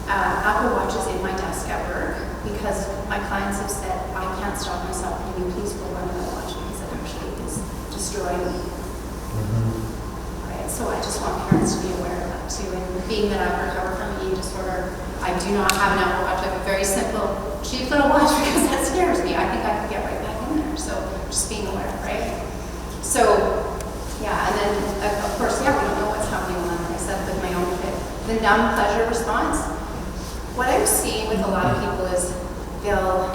Apple Watches in my desk at work because my clients have said, I can't stop myself. Can you please pull one of my watch because it actually is destroying me. Right? So I just want parents to be aware of that too. And being that I've recovered from eating disorder, I do not have an Apple Watch. I have a very simple, cheap little watch because that scares me. I think I could get right back in there. So just being aware, right? So, yeah, and then, of course, yeah, we don't know what's happening on, like I said, with my own kid. The numb pleasure response. What I'm seeing with a lot of people is they'll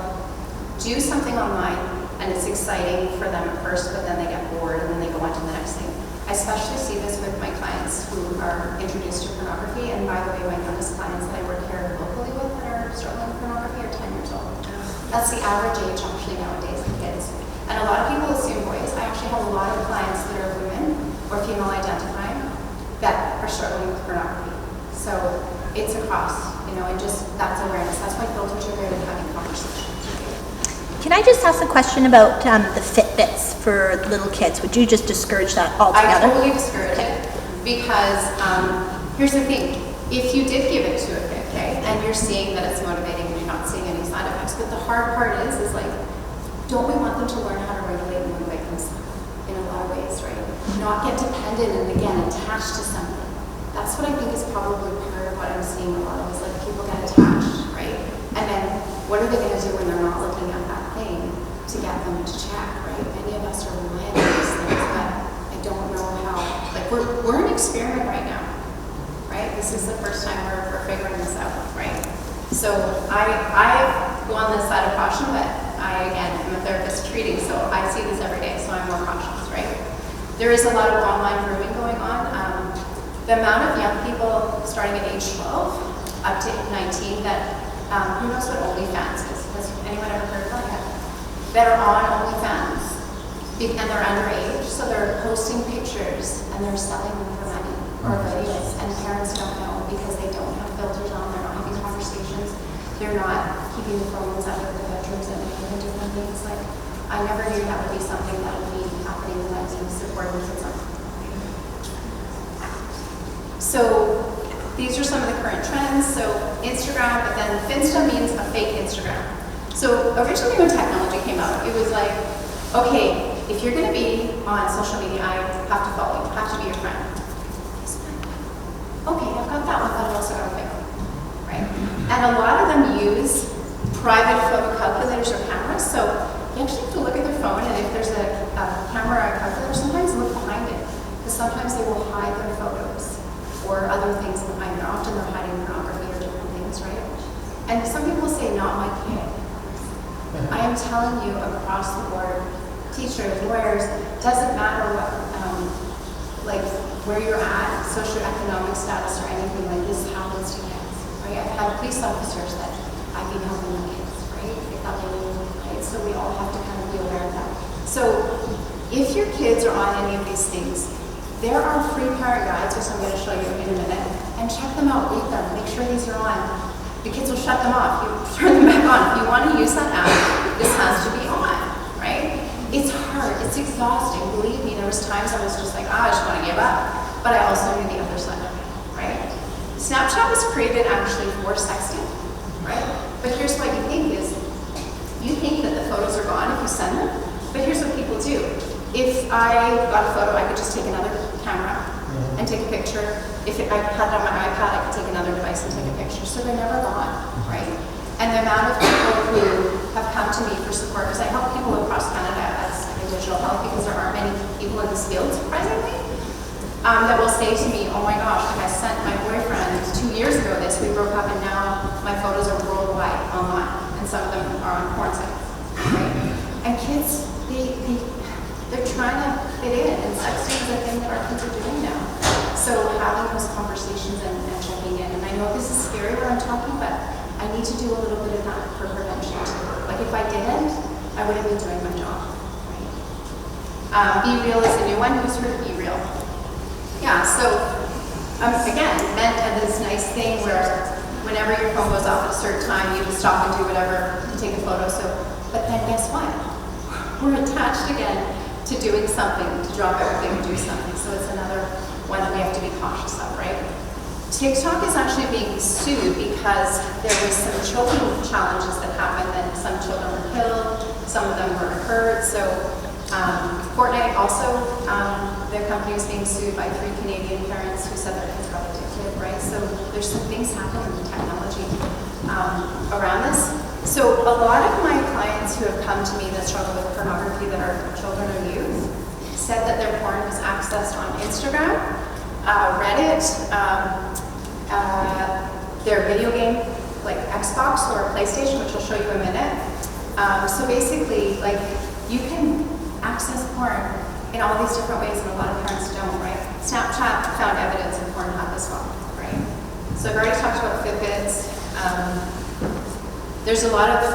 do something online, and it's exciting for them at first, but then they get bored, and then they go on to the next thing. I especially see this with my clients who are introduced to pornography, and by the way, my youngest clients that I work here locally with that are struggling with pornography are 10 years old. That's the average age, actually, nowadays of kids. And a lot of people assume boys. I actually have a lot of clients that are women or female identifying that are struggling with pornography. So it's across, and just that's awareness. That's why filters are great at having conversations. Can I just ask a question about the Fitbits for little kids? Would you just discourage that altogether? I totally discourage it because here's the thing. If you did give it to a kid, okay, and you're seeing that it's motivating and you're not seeing any side effects, but the hard part is like, don't we want them to learn how to regulate and motivate themselves in a lot of ways, right? Not get dependent and, again, attached to something. That's what I think is probably part of what I'm seeing a lot of, is like people get attached, right? And then what are they going to do when they're not looking at that thing to get them to check, right? Many of us are reliant on these things, but I don't know how. Like, we're an experiment right now, right? This is the first time we're figuring this out, right? So I go on this side of caution, but I, again, am a therapist treating, so I see this every day, so I'm more cautious, right? There is a lot of online grooming going on. The amount of young people starting at age 12 up to 19 that, who knows what OnlyFans is? Has anyone ever heard of that? That are on OnlyFans, and they're underage, so they're posting pictures and they're selling them for money. or videos, and parents don't know because they don't have filters on, they're not having conversations, they're not keeping the phones out of the bedrooms and doing different things. Like, I never knew that would be something that would be happening when I was supporting kids on. So these are some of the current trends. So Instagram, but then Finsta means a fake Instagram. So originally when technology came out, it was like, okay, if you're gonna be on social media, I have to follow you, I have to be your friend. Okay, I've got that one, but I've also got a fake one, right? And a lot of them use private photo calculators or cameras. So you actually have to look at their phone, and if there's a camera or a calculator, sometimes look behind it, because sometimes they will hide their photos or other things behind there. Often they're hiding pornography or different things, right? And some people say, not my kid. I am telling you, across the board, teachers, lawyers, doesn't matter what, like where you're at, socioeconomic status or anything, like this happens to kids, right? I've had police officers that I've been helping the kids, right? They thought they knew, right? So we all have to kind of be aware of that. So if your kids are on any of these things, there are free parent guides, which I'm going to show you in a minute, and check them out, read them, make sure these are on. The kids will shut them off, you turn them back on. If you want to use that app, this has to be on, right? It's hard, it's exhausting, believe me. There was times I was just like, I just want to give up. But I also knew the other side of it, right? Snapchat was created actually for sexting, right? But here's what you think is, you think that the photos are gone if you send them, but here's what people do. If I got a photo, I could just take another camera and take a picture. If I had it on my iPad, I could take another device and take a picture. So they're never gone, right? And the amount of people who have come to me for support, because I help people across Canada as in digital health, because there aren't many people in this field, surprisingly, that will say to me, oh my gosh, like I sent my boyfriend 2 years ago this, we broke up, and now my photos are worldwide online, and some of them are on porn sites, right? And kids, they're trying to fit in, and sexting is a thing that our kids are doing now. So having those conversations and checking in, and I know this is scary what I'm talking, but I need to do a little bit of that for prevention too. Like if I didn't, I wouldn't be doing my job, right? Be Real is a new one. Who's heard of Be Real? Yeah, so again, meant this nice thing where whenever your phone goes off at a certain time, you just stop and do whatever to take a photo. So, but then guess what? We're attached again to doing something, to drop everything and do something. So it's another one that we have to be cautious of, right? TikTok is actually being sued because there was some choking challenges that happened, and some children were killed, some of them were hurt. So Fortnite also, their company is being sued by 3 Canadian parents who said their kids got addicted, right? So there's some things happening in technology around this. So a lot of my clients who have come to me that struggle with pornography that are children or youth said that their porn was accessed on Instagram, Reddit, their video game, like Xbox or PlayStation, which I'll show you in a minute. So basically, like, you can access porn in all these different ways, and a lot of parents don't, right? Snapchat found evidence in Pornhub as well, right? So I've already talked about Fitbits. There's a lot of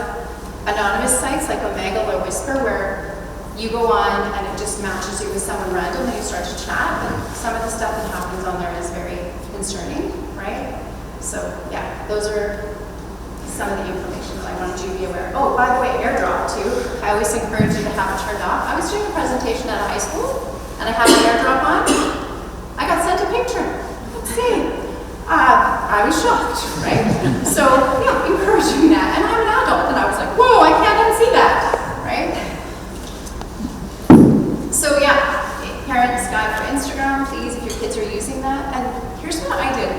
anonymous sites like Omegle or Whisper where you go on and it just matches you with someone random and you start to chat, and some of the stuff that happens on there is very concerning, right? So yeah, those are some of the information that I wanted you to be aware of. Oh, by the way, AirDrop too. I always encourage you to have it turned off. I was doing a presentation at a high school and I had an AirDrop on. I got sent a picture. Let's see. I was shocked, right? So yeah, encouraging that. And I'm an adult and I was like, whoa, I can't unsee that, right? So yeah, parents guide for Instagram, please, if your kids are using that. And here's what I did.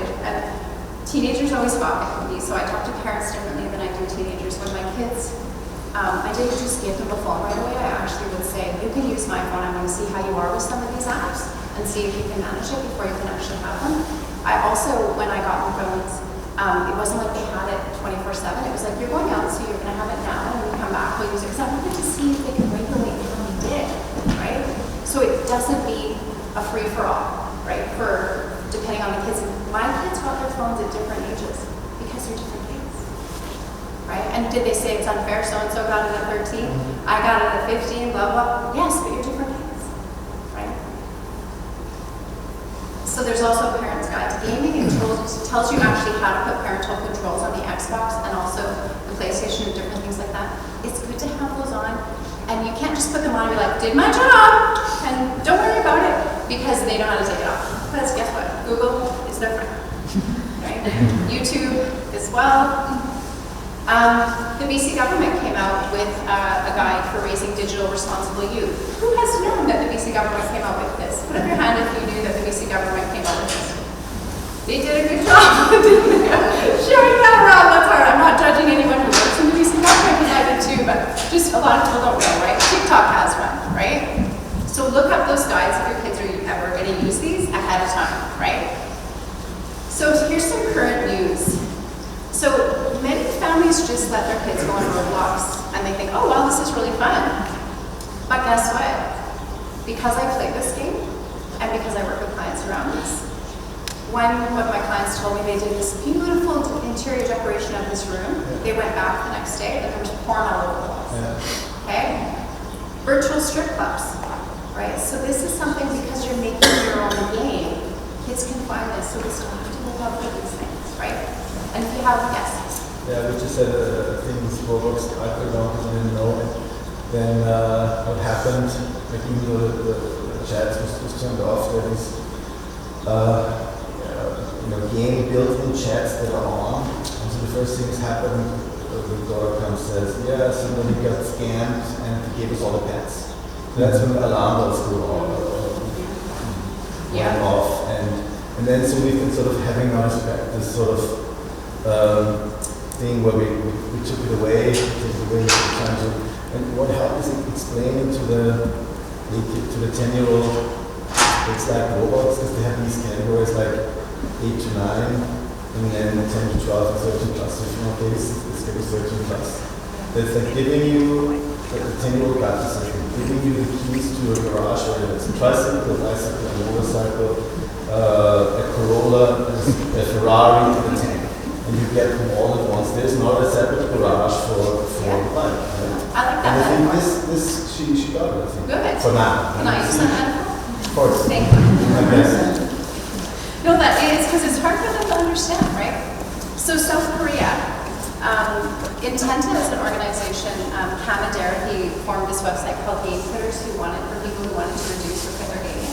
Teenagers always fought with me, so I talk to parents differently than I do teenagers. When my kids, I didn't just give them a phone right away. I actually would say, you can use my phone. I want to see how you are with some of these apps and see if you can manage it before you can actually have them. I also, when I got them phones, it wasn't like they had it 24/7. It was like, you're going out, so you're going to have it now, and when you come back, we'll use it. Because I wanted to see if they can regulate how they did, right? So it doesn't be a free-for-all, right? For depending on the kids. My kids got their phones at different ages because they're different kids, right? And did they say it's unfair? So-and-so got it at 13, I got it at 15, blah, blah. Yes, but you're different kids, right? So there's There's also a parent's guide to gaming. It tells you actually how to put parental controls on the Xbox and also the PlayStation and different things like that. It's good to have those on. And you can't just put them on and be like, did my job, and don't worry about it, because they know how to take it off. Because guess what? Google is different, right? YouTube as well. The BC government came out with a guide for raising digital responsible youth. Who has known that the BC government came out with this? Put up your hand if you knew that the BC government came out with this. They did a good job, didn't they? Sharing that around, that's hard. I'm not judging anyone who works in the BC government, because I did too, but just a lot of people don't know, right? TikTok has one, right? So look up those guides if your kids are ever going to use these ahead of time, right? So here's some current news. So many families just let their kids go on Roblox and they think, oh, wow, this is really fun. But guess what? Because I play this game and because I work with clients around this, one of my clients told me they did this beautiful interior decoration of this room. They went back the next day and there was porn all over the walls. Okay? Virtual strip clubs, right? So this is something, because you're making your own game, kids can find this, so we still have to look out for these things, right? And if you have, yes? Yeah, we just had a thing with Roblox, I put it on because I didn't know it. Then what happened, like even though the chat was turned off, there is game built-in chats that are on. And so the first thing that's happened, the daughter comes and says, yeah, somebody got scammed and they gave us all the pets. So that's when the alarm bells go off. And then so we've been sort of having this sort of thing where we took it away, trying to, and what helped is explaining to the 10-year-old, it's like robots, because they have these categories like 8 to 9, and then 10 to 12 and 13 plus. So if you want this can be 13 plus. That's like giving you, like the 10-year-old got this, giving you the keys to a garage, whether it's a tricycle, a bicycle, a motorcycle, a Corolla, a Ferrari, and a tank. And you get them all at once. There's not a separate garage for the bike. Right? I like that. And I think this she got it, I think. Good. For now. Can I use that metaphor? Of course. Thank you. I guess. No, that is, because it's hard for them to understand, right? So South Korea, Intenta is an organization, Canadair, he formed this website called Game Quitters for people who wanted to reduce or quit their gaming.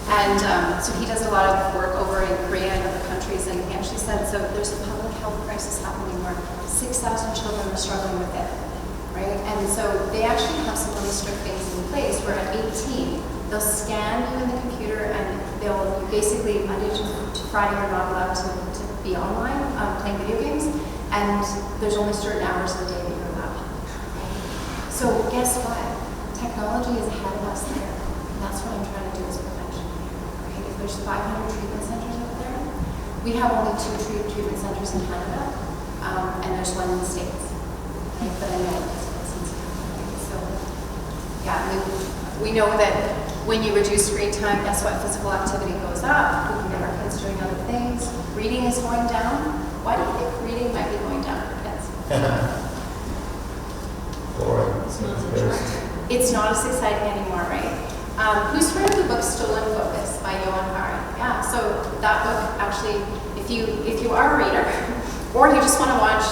And so he does a lot of work over in Korea and other countries, and he actually said, so there's a public health crisis happening where 6,000 children are struggling with it, right? And so they actually have some really strict things in place where at 18, they'll scan you in the computer and they'll basically, Monday to Friday, you're not allowed to be online playing video games, and there's only certain hours of the day that you're allowed. So guess what? Technology is ahead of us there. And that's what I'm trying to do as prevention. Right? If there's 500 treatment centers out there, we have only 2 treatment centers in Canada, and there's one in the States. Right? But I know it's so yeah, we know that when you reduce screen time, guess what? Physical activity goes up. We can get our kids doing other things. Reading is going down. Why do you think reading might be going down for kids? Boring. It's not as exciting anymore, right? Who's heard of the book Stolen Focus by Johan Hari? Yeah, so that book actually, if you are a reader, or you just want to watch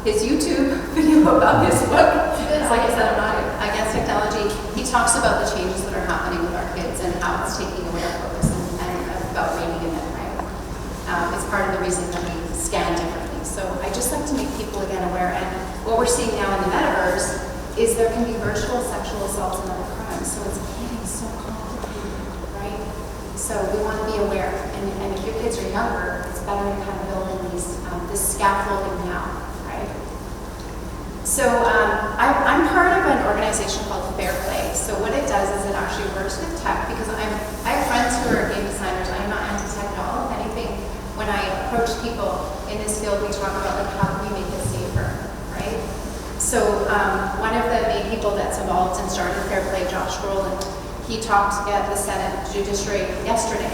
his YouTube video about his book, it's like I said, I'm not against technology. He talks about the changes that are happening with our kids and how it's taking away our focus and about reading in it, right? It's part of the reason that we scan differently. So I just like to make people again aware, and what we're seeing now in the metaverse is there can be virtual sexual assaults and other crimes, so it's getting so complicated, right? So we want to be aware, and if your kids are younger, it's better to kind of build in this scaffolding now, right? So I'm part of an organization called Fair Play. So what it does is it actually works with tech, because I have friends who are game designers. I'm not anti-tech at all. If anything, when I approach people in this field, we talk about like how can we make it safer, right? So one of the main people that's involved in starting Fair Play, Josh Brolin, he talked at the Senate Judiciary yesterday.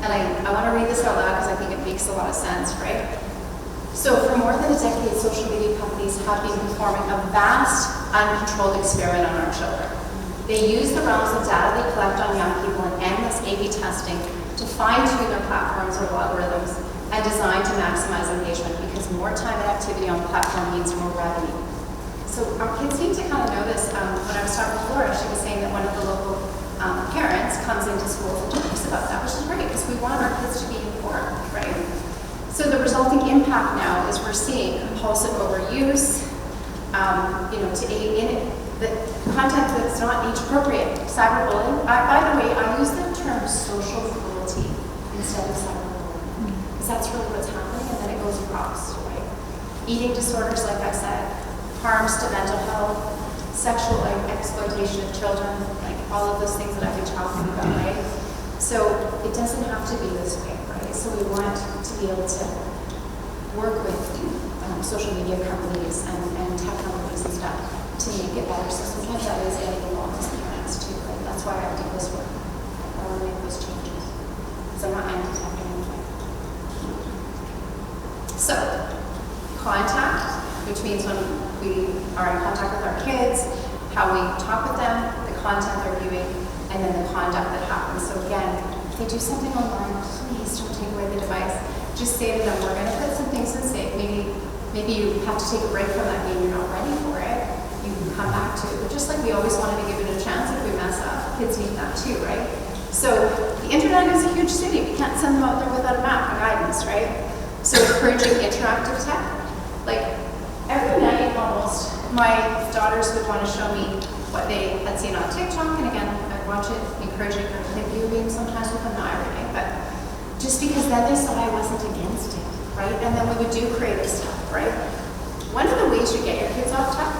And I want to read this out loud because I think it makes a lot of sense, right? So for more than a decade, social media companies have been performing a vast, uncontrolled experiment on our children. They use the realms of data they collect on young people and endless A/B testing to fine-tune their platforms or algorithms and design to maximize engagement, because more time and activity on the platform means more revenue. So our kids need to kind of know this. When I was talking with Laura, she was saying that one of the local parents comes into schools and talks about that, which is great because we want our kids to be informed, right? So the resulting impact now is we're seeing compulsive overuse, to aid in it, the content that's not age appropriate, cyberbullying. By the way, I use the term social cruelty instead of cyberbullying, because that's really what's happening, and then it goes across, right? Eating disorders, like I said, harms to mental health, sexual exploitation of children, like all of those things that I've been talking about, right? So it doesn't have to be this way, right? So we want to be able to work with social media companies and tech companies and stuff to make it better. So sometimes that is getting involved as parents too, right? That's why I do this work. I want to make those changes. So I'm not anti-tech in any way. So, contact, which means when we are in contact with our kids, how we talk with them, the content they're viewing, and then the conduct that happens. So again, if they do something online, please don't take away the device. Just say to them, we're going to put some things in safe. Maybe you have to take a break from that game, you're not ready for it. You can come back to it. But just like we always want to be given a chance if we mess up, kids need that too, right? So the internet is a huge city. We can't send them out there without a map or guidance, right? So encouraging interactive tech. Like every night almost, my daughters would want to show me what they had seen on TikTok, and again, I'd watch it, encouraging her to play video games sometimes with them, not every day, but just because then they saw I wasn't against it, right? And then we would do creative stuff, right? One of the ways you get your kids off tech,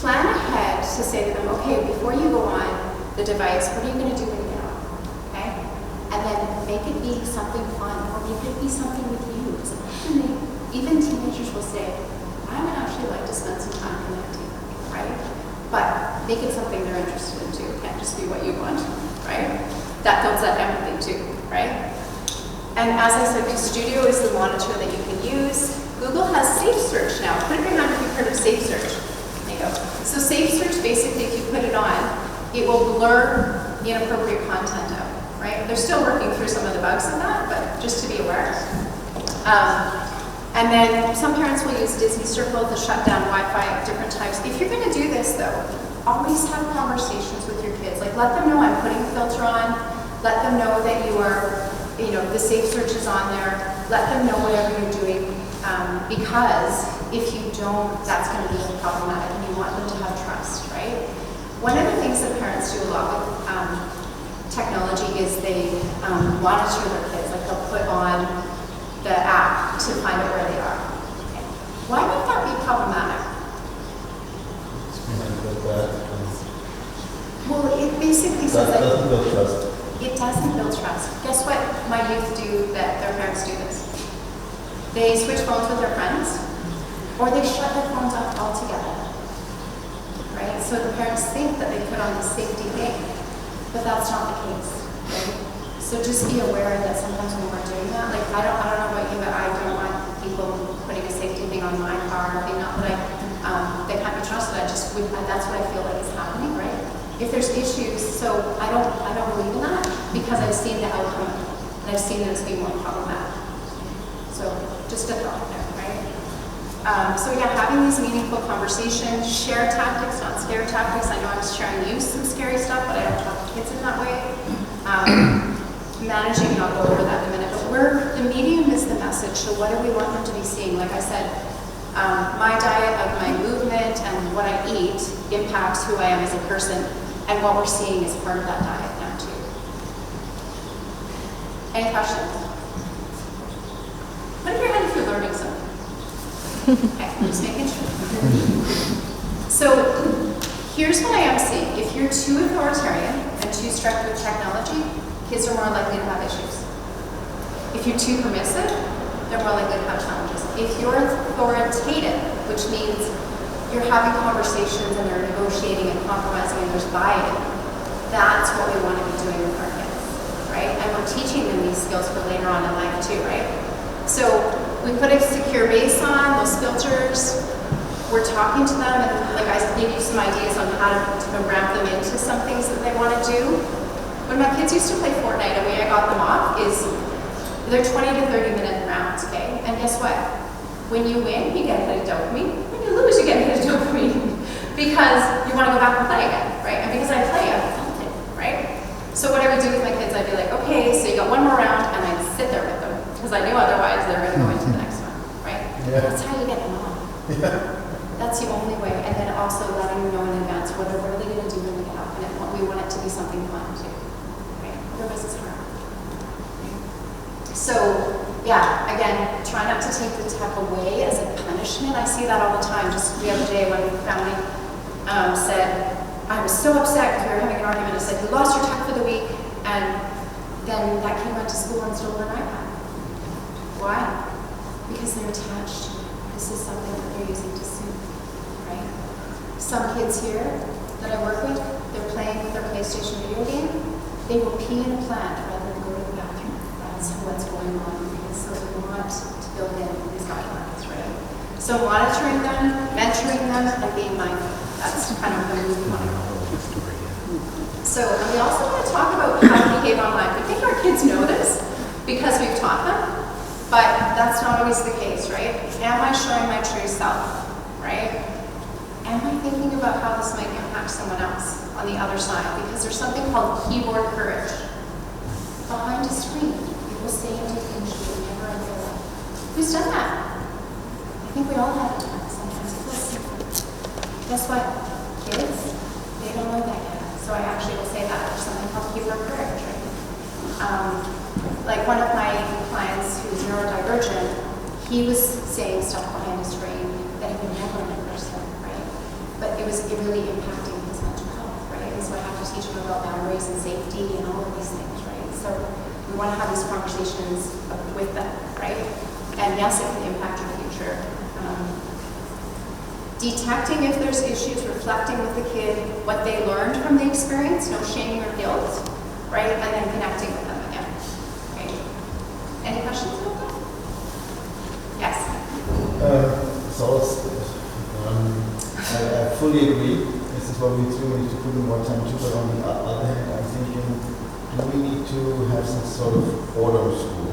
plan ahead to say to them, okay, before you go on the device, what are you going to do when you get on, okay? And then make it be something fun, or make it be something with you. Because even teenagers will say, I would actually like to spend some time connecting, right? But make it something they're interested in too. It can't just be what you want, right? That builds that empathy too, right? And as I said, Studio is the monitor that you can use. Google has Safe Search now. Put it in if you've heard of Safe Search. There you go. So Safe Search, basically, if you put it on, it will blur the inappropriate content out, right? They're still working through some of the bugs of that, but just to be aware. And then some parents will use Disney Circle to shut down Wi-Fi of different types. If you're going to do this, though, always have conversations with your kids. Like, let them know I'm putting a filter on. Let them know that you are, the Safe Search is on there. Let them know whatever you're doing, because if you don't, that's going to be problematic, and you want them to have trust, right? One of the things that parents do a lot with technology is they monitor their kids. Like, they'll put on the app to find out where they are. Okay. Why would that be problematic? Well, it basically says that doesn't build trust. It doesn't build trust. Guess what my youth do that their parents do this? They switch phones with their friends, or they shut their phones off altogether. Right? So the parents think that they put on this safety thing, but that's not the case. Right? So just be aware that sometimes when we're doing that, like I don't know about you, but I don't want people putting a safety thing on my car. Not that they can't be trusted. That's what I feel like is happening, right? If there's issues, so I don't believe in that because I've seen the outcome and I've seen this be more problematic. So just a thought there, right? So yeah, having these meaningful conversations, share tactics, not scare tactics. I know I'm sharing you some scary stuff, but I don't talk to kids in that way. Managing, and I'll go over that in a minute, but the medium is the message, so what do we want them to be seeing? Like I said, my diet of my movement and what I eat impacts who I am as a person, and what we're seeing is part of that diet now too. Any questions? Put up your hand if you're learning something. Okay, I'm just making sure. So here's what I am seeing. If you're too authoritarian and too strict with technology, kids are more likely to have issues. If you're too permissive, they're more likely to have challenges. If you're authoritative, which means you're having conversations and they're negotiating and compromising and there's buy-in, that's what we want to be doing with our kids, right? And we're teaching them these skills for later on in life too, right? So we put a secure base on, those filters, we're talking to them, and like I gave you some ideas on how to ramp them into some things that they want to do. When my kids used to play Fortnite, the way I got them off is they're 20 to 30 minute rounds, okay? And guess what? When you win, you get a hit of dopamine. When you lose, you get a hit of dopamine because you want to go back and play again, right? And because I play, I felt it, right? So what I would do with my kids, I'd be like, okay, so you got one more round, and I'd sit there with them because I knew otherwise they were going to go into the next one, right? Yeah. That's how you get them off. Yeah. That's the only way. And then also letting them know in advance what are they going to do when they get up, and we want it to be something fun too, right? Otherwise it's hard. Right? So, yeah, again, try not to take the tech away as a punishment. I see that all the time. Just the other day when family said, I was so upset because we were having an argument. I said, you lost your tech for the week, and then that kid went to school and stole an iPad. Why? Because they're attached. This is something that they're using to soothe, right? Some kids here that I work with, they're playing with their PlayStation video game. They will pee in a plant rather than go to the bathroom. That's what's going on. So we want to build in these guidelines, right? So monitoring them, mentoring them, and being mindful. That's kind of the move we want to go. So and we also want to talk about how to behave online. We think our kids know this because we've taught them. But that's not always the case, right? Am I showing my true self, right? Am I thinking about how this might impact someone else on the other side? Because there's something called keyboard courage. Behind a screen, people say and do things you would never in real life. Who's done that? I think we all have done it sometimes. It feels simple. Guess what? Kids, they don't know that yet. So I actually will say that there's something called keyboard courage, right? Like one of my clients who's neurodivergent, he was saying stuff behind a screen that he would never in person, right? But it was really impacting his mental health, right? And so I have to teach him about boundaries and safety and all of these things, right? So we want to have these conversations with them, right? And yes, it can impact your future. Detecting if there's issues, reflecting with the kid what they learned from the experience, no shame or guilt, right? And then connecting with them again. Right? Any questions about that? Yes. I fully agree. This is what we do. We need to put in more time too. But on the other hand, I'm thinking, do we need to have some sort of order of school?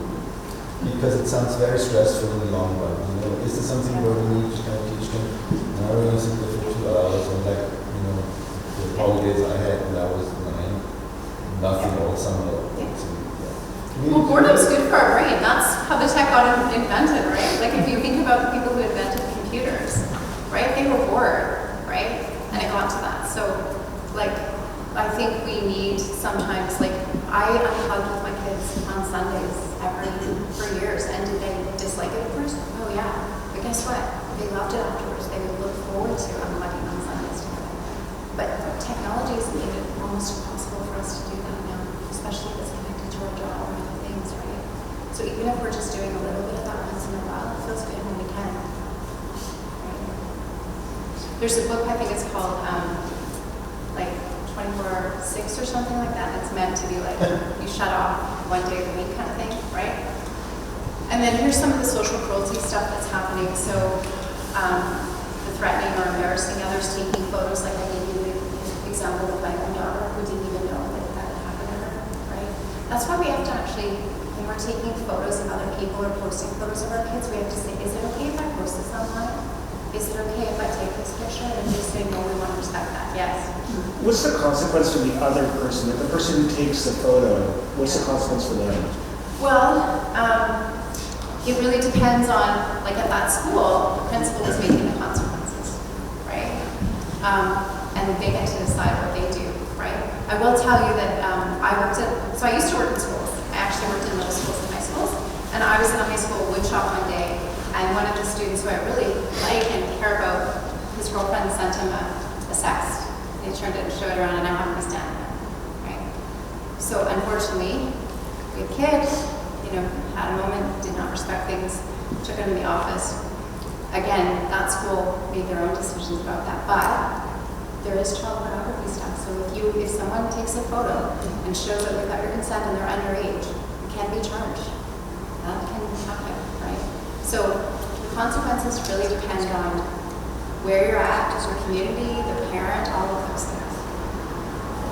Because it sounds very stressful in the long run. You know, is there something where we need to kind of teach them? Now we're going to sit there for 2 hours, and like, you know, the holidays I had when I was 9, nothing all summer. Well, boredom's good for our brain. That's how the tech got invented, right? Like if you think about the people who invented computers, right? They were bored, right? And it got to that. So, like, I think we need sometimes, like, I unplugged with my kids on Sundays for years. And did they dislike it at first? Oh yeah. But guess what? They loved it afterwards. They would look forward to unplugging on Sundays together. But technology has made it almost impossible for us to do that now, especially if it's connected to our job or other things, right? So even if we're just doing a little bit of that once in a while, it feels good when we can. Right? There's a book, I think it's called like 24/6 or something like that. It's meant to be like you shut off one day a week kind of thing, right? And then here's some of the social cruelty stuff that's happening. So the threatening or embarrassing others, taking photos, like I gave you the example of my own daughter who didn't even know that that had happened to her, right? That's why we have to actually, when we're taking photos of other people or posting photos of our kids, we have to say, is it okay if I post this online? Is it okay if I take this picture? And they say, no, we want to respect that. Yes. What's the consequence for the other person? Like the person who takes the photo, what's the consequence for them? Well, it really depends on, like at that school, the principal is making the consequences, right? And they get to decide what they do, right? I will tell you that so I used to work in schools. I actually worked in middle schools and high schools. And I was in a high school wood shop one day, and one of the students who I really like and care about, his girlfriend sent him a sext. They turned it and showed around, and I happened to stand there, right? So unfortunately, good kid, had a moment, did not respect things, took him to the office. Again, that school made their own decisions about that, but there is child pornography stuff. So if someone takes a photo and shows it without your consent and they're underage, you can't be charged. That can happen, right? So the consequences really depend on where you're at, your community, the parent, all of those things.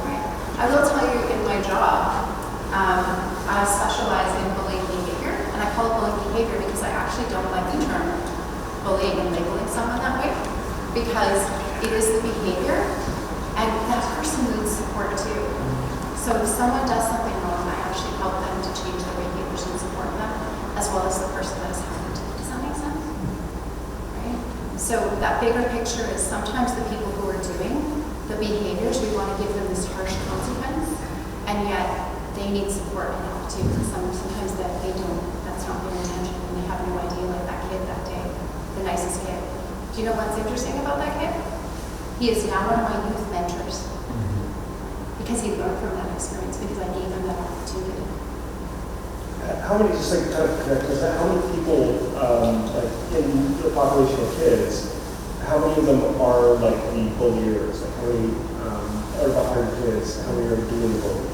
Right? I will tell you in my job, I specialize in bullying behavior, and I call it bullying behavior because I actually don't like the term bullying and labeling someone that way, because it is the behavior, and that person needs support too. So if someone does something wrong, I actually help them to change their behaviors and support them, as well as the person that has happened. Does that make sense? Right? So that bigger picture is sometimes the people who are doing the behaviors, we want to give them this harsh consequence, and yet they need support and help too, because sometimes that they don't, that's not their intention, and they have no idea, like that kid that day, the nicest kid. Do you know what's interesting about that kid? He is now one of my youth mentors, because he learned from that experience, because I gave him that opportunity. How many, just like kind of connect with that, how many people, like in the population of kids, how many of them are like the bulliers? Like how many are behind kids? How many are doing the bullying?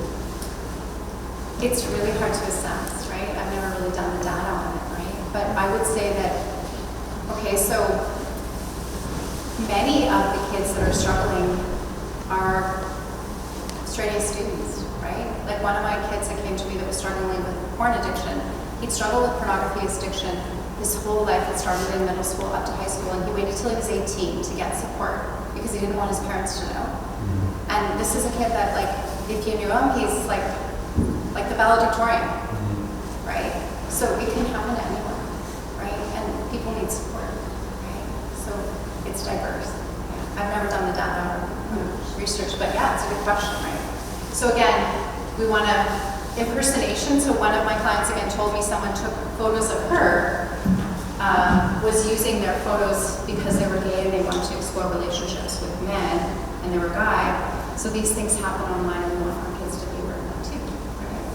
It's really hard to assess, right? I've never really done the data on it, right? But I would say that, okay, so many of the kids that are struggling are straight A students, right? Like one of my kids that came to me that was struggling with porn addiction, he'd struggled with pornography addiction his whole life. It started in middle school up to high school, and he waited till he was 18 to get support because he didn't want his parents to know. And this is a kid that, like, if you knew him, he's like the valedictorian, right? So it can happen to anyone, right? And people need support, right? So it's diverse. Yeah. I've never done the data research, but yeah, it's a good question, right? So again, we want to impersonation. So one of my clients again told me someone took photos of her, was using their photos because they were gay and they wanted to explore relationships with men, and they were guy. So these things happen online, and we want our kids to be aware of that too. Right?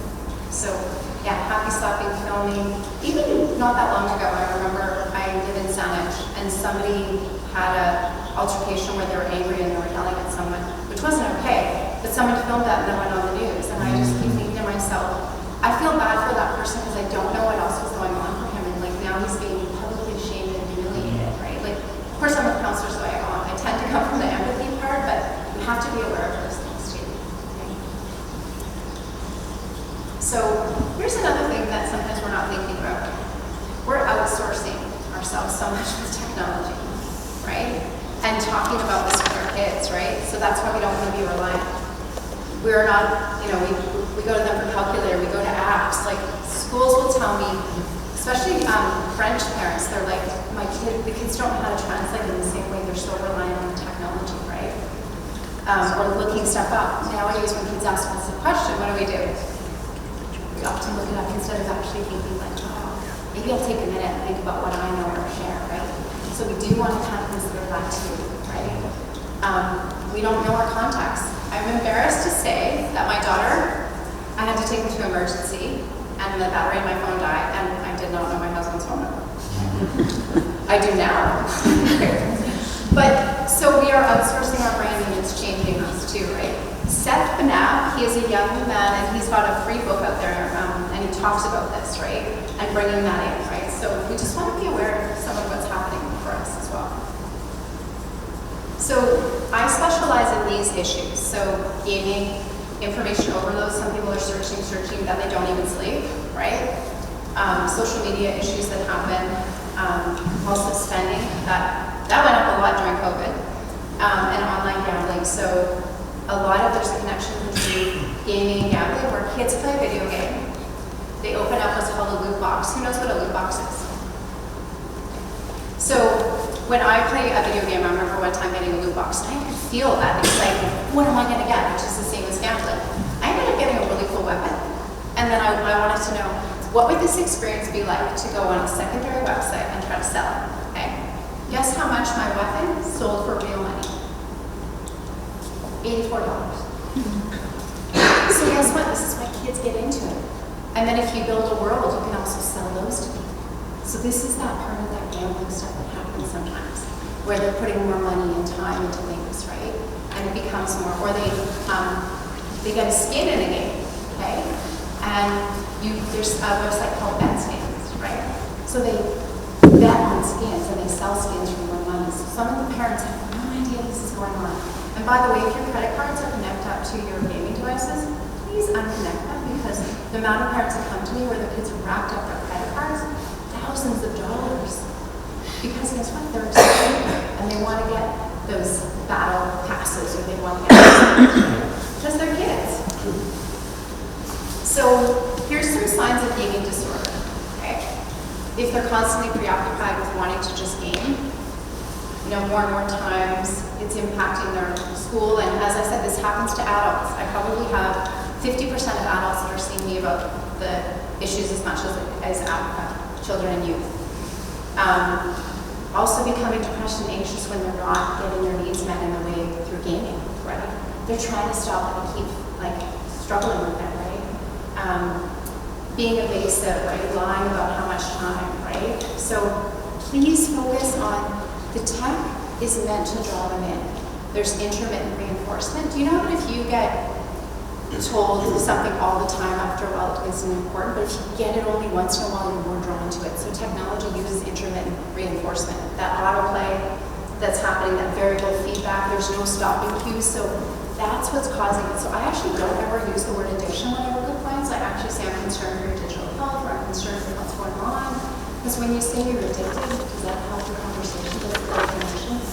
So yeah, happy stopping filming. Even not that long ago, I remember I live in Saanich, and somebody had a altercation where they were angry and they were yelling at someone, which wasn't okay. But someone filmed that and then went on the news, and I just keep thinking to myself, I feel bad for that person because I don't know what else was going on for him, and like now he's being publicly shamed and humiliated, right? Like, of course I'm a counselor, so I tend to come from the empathy part, but we have to be aware of those things too. Right? So here's another thing that sometimes we're not thinking about. We're outsourcing ourselves so much with technology, right? And talking about this with our kids, right? So that's why we don't want to be reliant. We're not, we go to them for calculator, we go to apps. Like schools will tell me, especially French parents, they're like, the kids don't know how to translate in the same way. They're so reliant on the technology, right? Or looking stuff up. Nowadays, when kids ask us a question, what do? We often look it up instead of actually thinking like, oh, maybe I'll take a minute and think about what I know or share, right? So we do want to kind of consider that too, right? We don't know our contacts. I'm embarrassed to say that my daughter, I had to take her to emergency, and the battery in my phone died, and I did not know my husband's phone number. I do now. But, so we are outsourcing our branding, it's changing us too, right? Seth Banab, he is a young man, and he's got a free book out there, and he talks about this, right? And bringing that in, right? So we just want to be aware of some of what's happening for us as well. So I specialize in these issues. So gaming, information overload. Some people are searching, that they don't even sleep, right? Social media issues that happen, compulsive spending, that went up a lot during COVID, and online gambling. So there's a connection between gaming and gambling, where kids play a video game. They open up what's called a loot box. Who knows what a loot box is? So when I play a video game, I remember one time getting a loot box, and I could feel that excitement. What am I going to get? Which is the same as gambling. I ended up getting a really cool weapon. And then I wanted to know, what would this experience be like to go on a secondary website and try to sell it? Okay. Guess how much my weapon sold for real money? $84. So guess what? This is why kids get into it. And then if you build a world, you can also sell those to people. So this is that part of that gambling stuff that happens sometimes, where they're putting more money and time into things, right? And it becomes more, or they get a skin in a game, okay? And there's a website called Bet Skins, right? So they bet on skins and they sell skins for more money. happens. Some of the parents have no idea this is going on. And by the way, if your credit cards are connected up to your gaming devices, please unconnect them, because the amount of parents that come to me where their kids have racked up their credit cards, thousands of dollars. Because guess what? They're excited and they want to get those battle passes, or they want to get because they're kids. So here's some signs of gaming disorder. Okay, if they're constantly preoccupied with wanting to just game, you know, more and more times it's impacting their school. And as I said, this happens to adults. I probably have 50% of adults that are seeing me about the issues as much as children and youth. Also becoming depressed and anxious when they're not getting their needs met in the way through gaming, right? They're trying to stop and keep like struggling with it, right? Being evasive, right? Lying about how much time, right? So please focus on the tech is meant to draw them in. There's intermittent reinforcement. Do you know that if you get told something all the time, after a while it isn't important, but if you get it only once in a while, you're more drawn to it. So technology uses intermittent reinforcement. That autoplay that's happening, that variable feedback, there's no stopping cues, so that's what's causing it. So I actually don't ever use the word addiction when I work with clients. I actually say I'm concerned for your digital health, or I'm concerned for what's going on. Because when you say you're addicted, does that help the conversation? Does it help connections?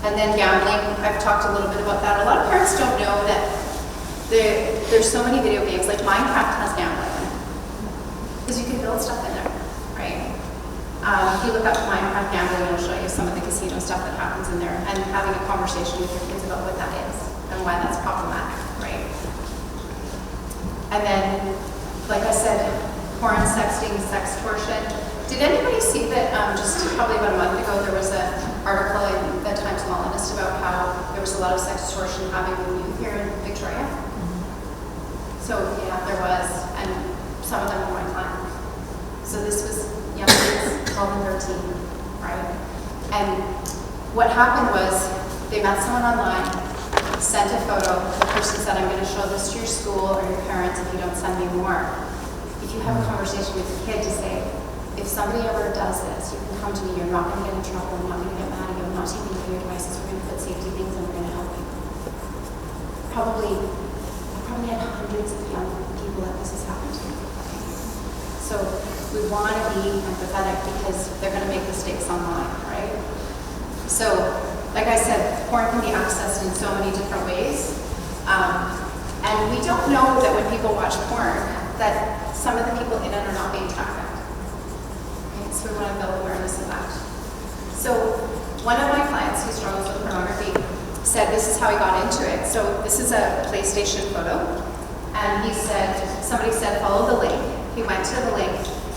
And then gambling, I've talked a little bit about that. A lot of parents don't know that there's so many video games, like Minecraft has gambling in it. Because you can build stuff in there, right? If you look up Minecraft gambling, it'll show you some of the casino stuff that happens in there, and having a conversation with your kids about what that is and why that's problematic, right? And then, like I said, porn, sexting, sextortion. Did anybody see that just probably about a month ago there was an article in the Times Colonist about how there was a lot of sextortion happening with youth here in Victoria? So yeah, there was, and some of them were my clients. So this was young kids, 12 and 13, right? And what happened was they met someone online, sent a photo, the person said, I'm going to show this to your school or your parents if you don't send me more. If you have a conversation with your kid to say, if somebody ever does this, you can come to me, you're not going to get in trouble, I'm not going to get mad at you, I'm not taking away your devices, we're going to put safety things and we're going to help you. I probably had hundreds of young people that this has happened to. So we want to be empathetic because they're going to make mistakes online, right? So, like I said, porn can be accessed in so many different ways. And we don't know that when people watch porn, that some of the people in it are not being trafficked. Okay, so we want to build awareness of that. So one of my clients who struggles with pornography said this is how he got into it. So this is a PlayStation photo. And he said, somebody said, follow the link. He went to the link.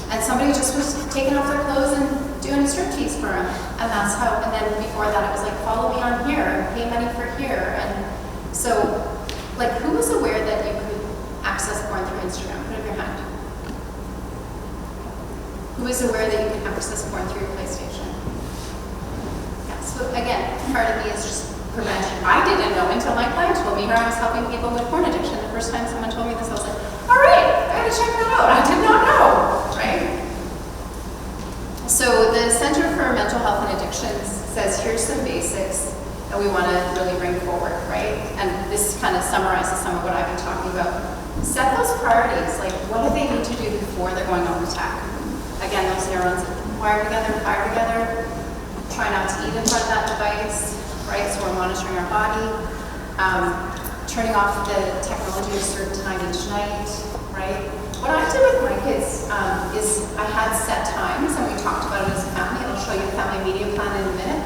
And somebody just was taking off their clothes and doing a striptease for him. And that's how, and then before that it was like, follow me on here and pay money for here. And so, like, who was aware that you could access porn through Instagram? Put up your hand. Who was aware that you could access porn through your PlayStation? Yeah, so again, part of me is just prevention. I didn't know until my client told me, here I was helping people with porn addiction. The first time someone told me this, I was like, all right, I gotta check that out. I did not know, right? So the Center for Mental Health and Addictions says, here's some basics that we want to really bring forward, right? And this kind of summarizes some of what I've been talking about. Set those priorities, like what do they need to do before they're going on the tech? Again, those neurons wire together, fire together. Try not to eat in front of that device, right? So we're monitoring our body. Turning off the technology at a certain time each night, right? What I did with my kids is I had set times, and we talked about it as a family. I'll show you the family media plan in a minute.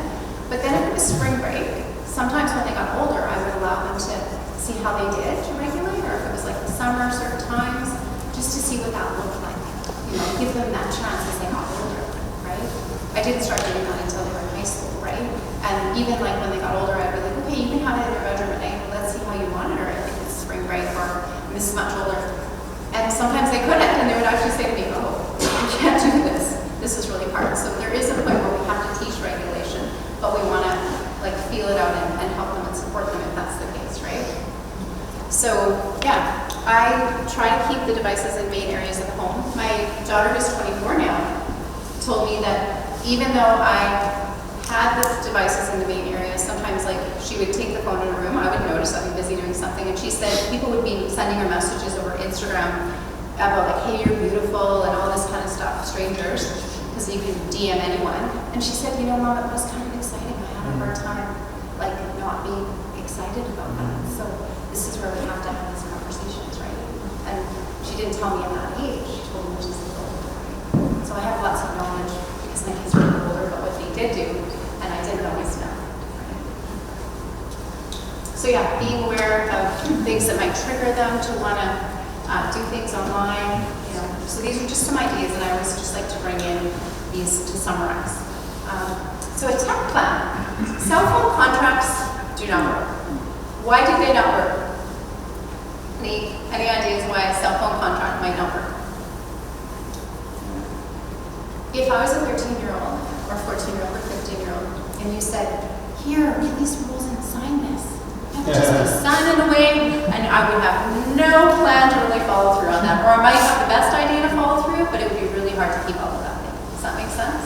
But then if it was spring break, sometimes when they got older, I would allow them to see how they did to regulate, or if it was like the summer, certain times, just to see what that looked like. You know, give them that chance as they got older, right? I didn't start doing that until they were in high school, right? And even like when they got older, I'd be like, okay, you can have it in your bedroom at night. Let's see how you monitor it if it's spring break or this much older. And sometimes they couldn't, and they would actually say to me, oh, you can't do this. This is really hard. So there is a point where we have to teach regulation, but we want to like feel it out and help them and support them if that's the case, right? So yeah, I try to keep the devices in main areas of the home. My daughter is 24 now told me that even though I had the devices in the main area, sometimes like she would take the phone in a room, I would notice I'd be busy doing something, and she said people would be sending her messages over Instagram about like, hey, you're beautiful, and all this kind of stuff, strangers, because you can DM anyone. And she said, you know, Mom, it was kind of exciting. I had a hard time, like, not being excited about that. So this is where we have to have these conversations, right? And she didn't tell me at that age. She told me when she was a little older. So I have lots of knowledge because my kids were older about what they did do, and I didn't always know. Right? So yeah, being aware of things that might trigger them to want to do things online. You know, so these are just some ideas, and I always just like to bring in these to summarize. So a tech plan. Cell phone contracts do not work. Why do they not work? Any ideas why a cell phone contract might not work? If I was a 13-year-old or 14-year-old or 15-year-old and you said, here, read these rules and sign this, I would just be signing away, and I would have no plan to really follow through on that. Or I might have the best idea to follow through, but it would be really hard to keep up with that thing. Does that make sense?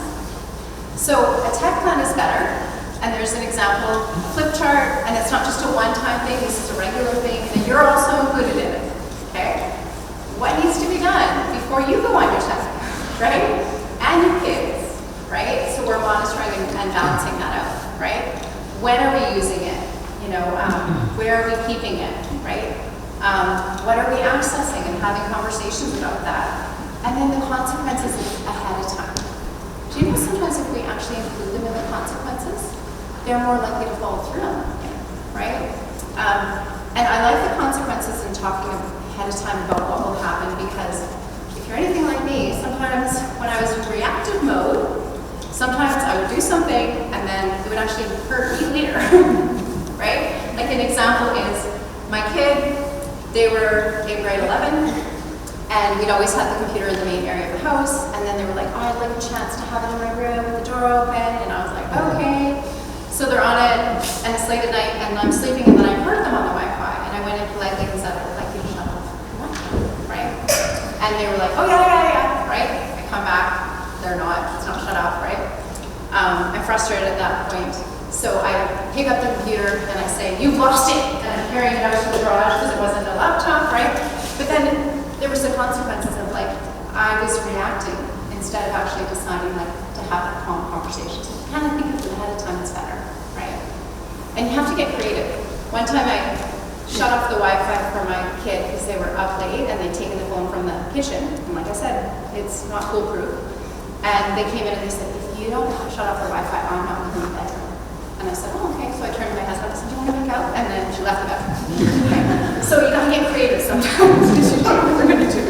So a tech plan is better, and there's an example, a flip chart, and it's not just a one-time thing, this is a regular thing, and you're also included in it, okay? What needs to be done before you go on your tech, right? And your kids, right? So we're monitoring and balancing that out, right? When are we using it? You know, where are we keeping it, right? What are we accessing and having conversations about that? And then the consequences ahead of time. Do you know sometimes if we actually include them in the consequences, they're more likely to follow through on them, right? And I like the consequences and talking ahead of time about what will happen, because if you're anything like me, sometimes when I was in reactive mode, sometimes I would do something and then it would actually hurt me later, right? Like an example is my kid, they were in grade 11, and we'd always had the computer in the main area of the house, and then they were like, oh, I'd like a chance to have it in my room with the door open, and I was like, okay. So they're on it, and it's late at night, and I'm sleeping, and then I heard them on the Wi-Fi, and I went in politely and said, I'd like you to shut off the Wi-Fi, right? And they were like, oh, yeah, right? I come back, it's not shut off, right? I'm frustrated at that point. So I pick up the computer, and I say, you've lost it, and I'm carrying it out to the garage because it wasn't a laptop, right? But then there was the consequences of like, I was reacting instead of actually deciding like to have a calm conversation. So kind of think of it ahead of time, it's better, right? And you have to get creative. One time I shut off the Wi-Fi for my kid because they were up late and they'd taken the phone from the kitchen. And like I said, it's not foolproof. And they came in and they said, if you don't shut off the Wi-Fi, I'm not going to the bedroom. And I said, oh, okay. So I turned to my husband and said, do you want to make out? And then she left the bedroom. Okay. So you got to get creative sometimes because you don't know what they're going to do.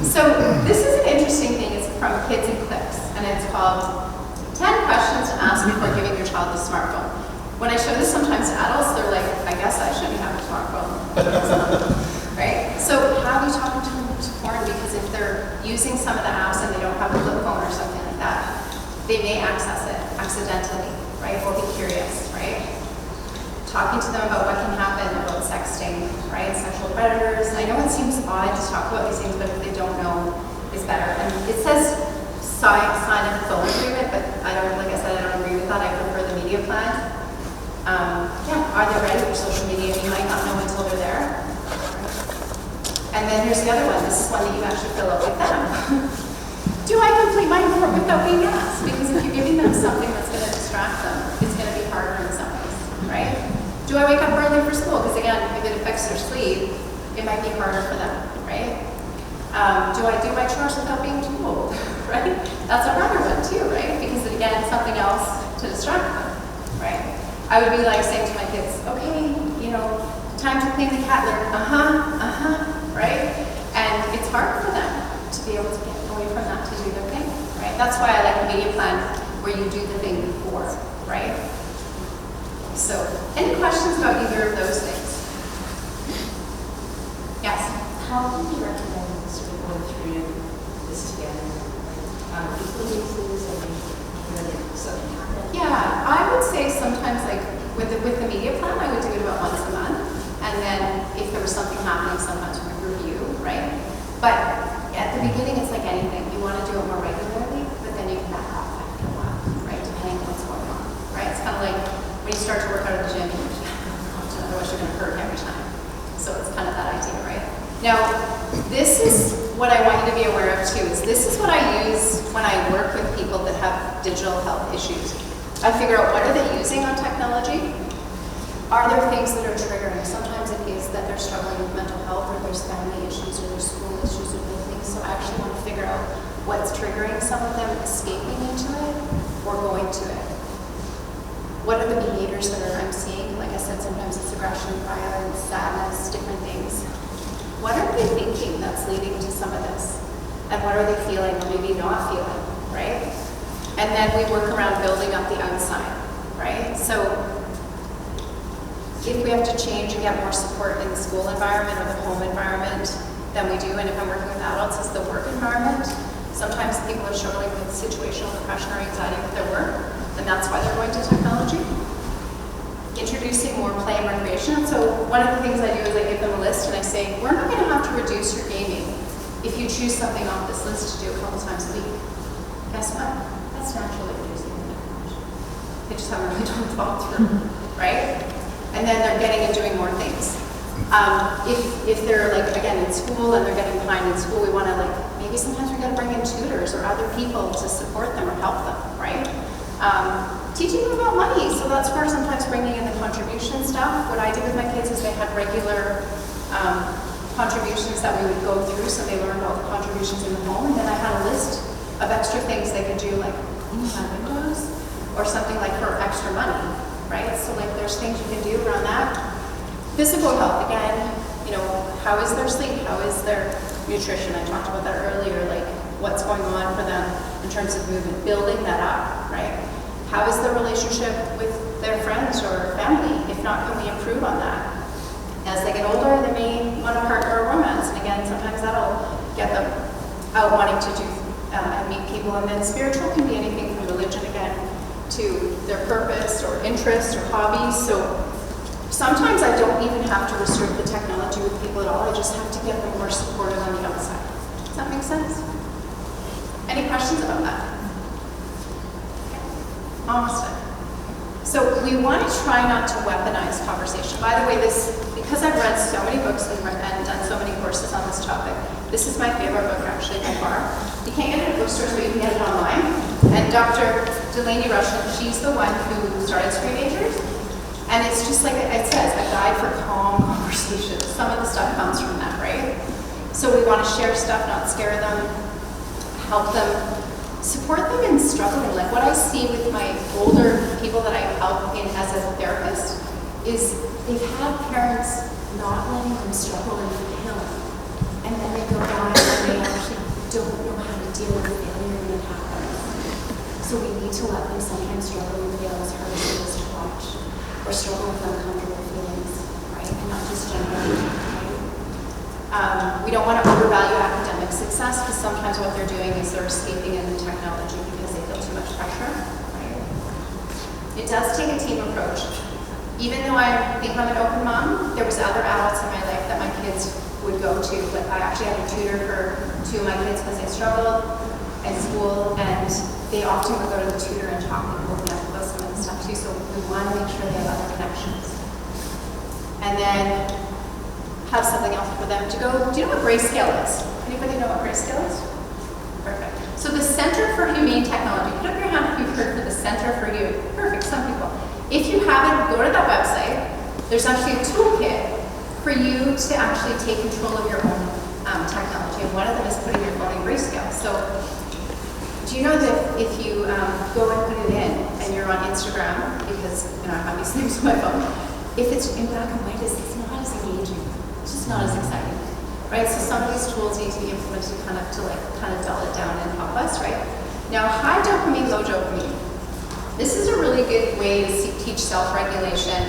So this is an interesting thing. It's from Kids and Clips, and it's called 10 questions to ask before giving your child a smartphone. When I show this sometimes to adults, they're like, I guess I shouldn't have a smartphone. Right? So how are you talking to them to porn? Because if they're using some of the apps and they don't have a flip phone or something like that, they may access it accidentally, right? Or be curious, right? Talking to them about what can happen about sexting, right? Sexual predators. I know it seems odd to talk about these things, but if they don't know, it's better. And it says sign a phone agreement, but I don't, like I said, I don't agree with that. I prefer the media plan. Yeah, are they ready for social media? You might not know until they're there. And then here's the other one. This is one that you actually fill out with them. Do I complete my homework without being asked? Because if you're giving them something that's going to distract them, it's going to be harder in some ways, right? Do I wake up early for school? Because again, if it affects their sleep, it might be harder for them, right? Do I do my chores without being told, right? That's a harder one too, right? Because again, it's something else to distract them, right? I would be like saying to my kids, okay, you know, time to clean the cat litter, right? And it's hard for them to be able to get away from that to do their thing, right? That's why I like a media plan where you do the thing before, right? So, any questions about either of those things? Yes? How would you recommend sort of going through this together? Equal uses and something happen? Yeah, I would say sometimes like with the media plan, I would do it about once a month. And then if there was something happening, sometimes we would review, right? But at the beginning, it's like anything. You want to do it more regularly, but then you can back off after a while, right? Depending on what's going on, right? It's kind of like when you start to work out at the gym, you otherwise you're going to hurt every time. So it's kind of that idea, right? Now, this is what I want you to be aware of too, is this is what I use when I work with people that have digital health issues. I figure out what are they using on technology? Are there things that are triggering? Sometimes it is that they're struggling with mental health, or there's family issues, or there's school issues, or things. So I actually want to figure out what's triggering some of them escaping into it or going to it. What are the behaviors that I'm seeing? Like I said, sometimes it's aggression, violence, sadness, different things. What are they thinking that's leading to some of this? And what are they feeling or maybe not feeling, right? And then we work around building up the outside, right? So if we have to change and get more support in the school environment or the home environment than we do, and if I'm working with adults, it's the work environment. Sometimes people are struggling with situational depression or anxiety with their work, and that's why they're going to technology. Introducing more play and recreation. So one of the things I do is I give them a list and I say, we're not going to have to reduce your gaming if you choose something off this list to do a couple times a week. Guess what? That's naturally reducing the technology. They just haven't really done the thought through, right? And then they're getting and doing more things. If they're like, again, in school and they're getting behind in school, we want to like, maybe sometimes we got to bring in tutors or other people to support them or help them, right? Teaching them about money, so that's where sometimes bringing in the contribution stuff. What I did with my kids is they had regular contributions that we would go through, so they learned all the contributions in the home, and then I had a list of extra things they could do, like clean my windows, or something like for extra money, right? So like there's things you can do around that. Physical health, again, you know, how is their sleep? How is their nutrition? I talked about that earlier, like what's going on for them in terms of movement, building that up, right? How is their relationship with their friends or family? If not, can we improve on that? As they get older, they may want a partner or romance, and again, sometimes that'll get them out wanting to do and meet people. And then spiritual can be anything from religion, again, to their purpose or interest or hobbies. So sometimes I don't even have to restrict the technology with people at all. I just have to get them more supported on the outside. Does that make sense? Any questions about that? Almost done. So we want to try not to weaponize conversation. By the way, because I've read so many books and done so many courses on this topic, this is my favorite book actually by far. You can't get it at bookstores, but you can get it online. And Dr. Delaney Russian, she's the one who started Screenagers. And it's just like it says, a guide for calm conversations. Some of the stuff comes from that, right? So we want to share stuff, not scare them, help them, support them in struggling. Like what I see with my older people that I help in as a therapist is they've had parents not letting them struggle and fail. And then they go on and they actually don't know how to deal with failure when it happens. So we need to let them sometimes struggle and fail as hard as it is to watch, or struggle with uncomfortable feelings, right? And not just generally, right? We don't want to overvalue academic success, because sometimes what they're doing is they're escaping in the technology because they feel too much pressure, right? It does take a team approach. Even though I think I'm an open mom, there was other adults in my life that my kids would go to. But I actually had a tutor for 2 of my kids because they struggled in school, and they often would go to the tutor and talk and open up about some of the stuff too. So we want to make sure they have other connections. And then have something else for them to go. Do you know what grayscale is? Anybody know what grayscale is? Perfect. So the Center for Humane Technology, put up your hand if you've heard of the Center for Humane. Perfect, some people. If you haven't, go to that website. There's actually a toolkit for you to actually take control of your own technology. And one of them is putting your phone in grayscale. So do you know that if you go and put it in and you're on Instagram, because I have these things on my phone, if it's in black and white, it's not as engaging. It's just not as exciting, right? So some of these tools need to be implemented kind of dull it down and help us, right? Now, high dopamine, low dopamine. This is a really good way to teach self-regulation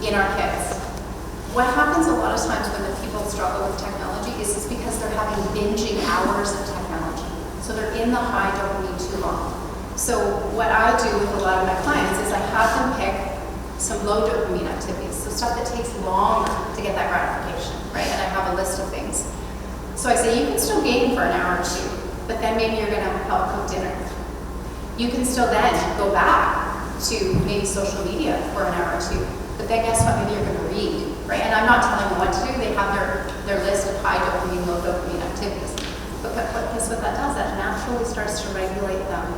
in our kids. What happens a lot of times when the people struggle with technology is it's because they're having binging hours of technology. So they're in the high dopamine too long. So what I do with a lot of my clients is I have them pick some low dopamine activities, so stuff that takes longer to get that gratification, right? And I have a list of things. So I say you can still game for an hour or 2, but then maybe you're gonna help cook dinner. You can still then go back to maybe social media for an hour or two, but then guess what, maybe you're gonna read, right? And I'm not telling them what to do, they have their list of high dopamine, low dopamine activities. But guess what that does? That naturally starts to regulate them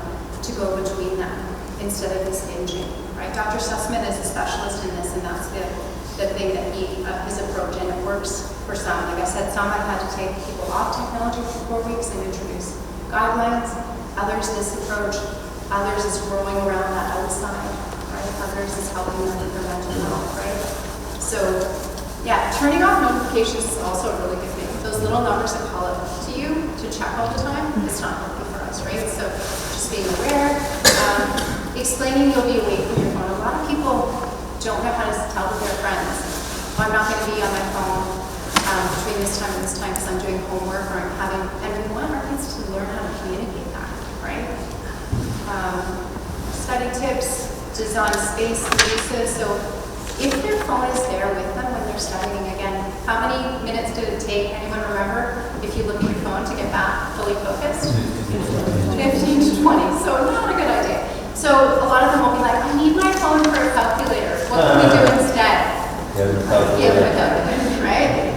to go between them instead of this binging, right? Dr. Sussman is a specialist in this, and that's the thing that his approach, and it works for some. Like I said, some I've had to take people off technology for 4 weeks and introduce guidelines. Others, this approach. Others is growing around that outside, right? Others is helping them with their mental health, right? So, yeah, turning off notifications is also a really good thing. Those little numbers that call up to you to check all the time, it's not healthy for us, right? So, just being aware, explaining you'll be away from your phone. A lot of people don't know how to tell their friends, oh, I'm not going to be on my phone between this time and this time because I'm doing homework or I'm having, and we want our kids to learn how to communicate that, right? Study tips, design space uses. So if their phone is there with them when they're studying, again, how many minutes did it take, anyone remember, if you look at your phone to get back fully focused? 15 to 20, so not a good idea. So a lot of them will be like, I need my phone for a calculator. What can we do instead? Give them a calculator, right?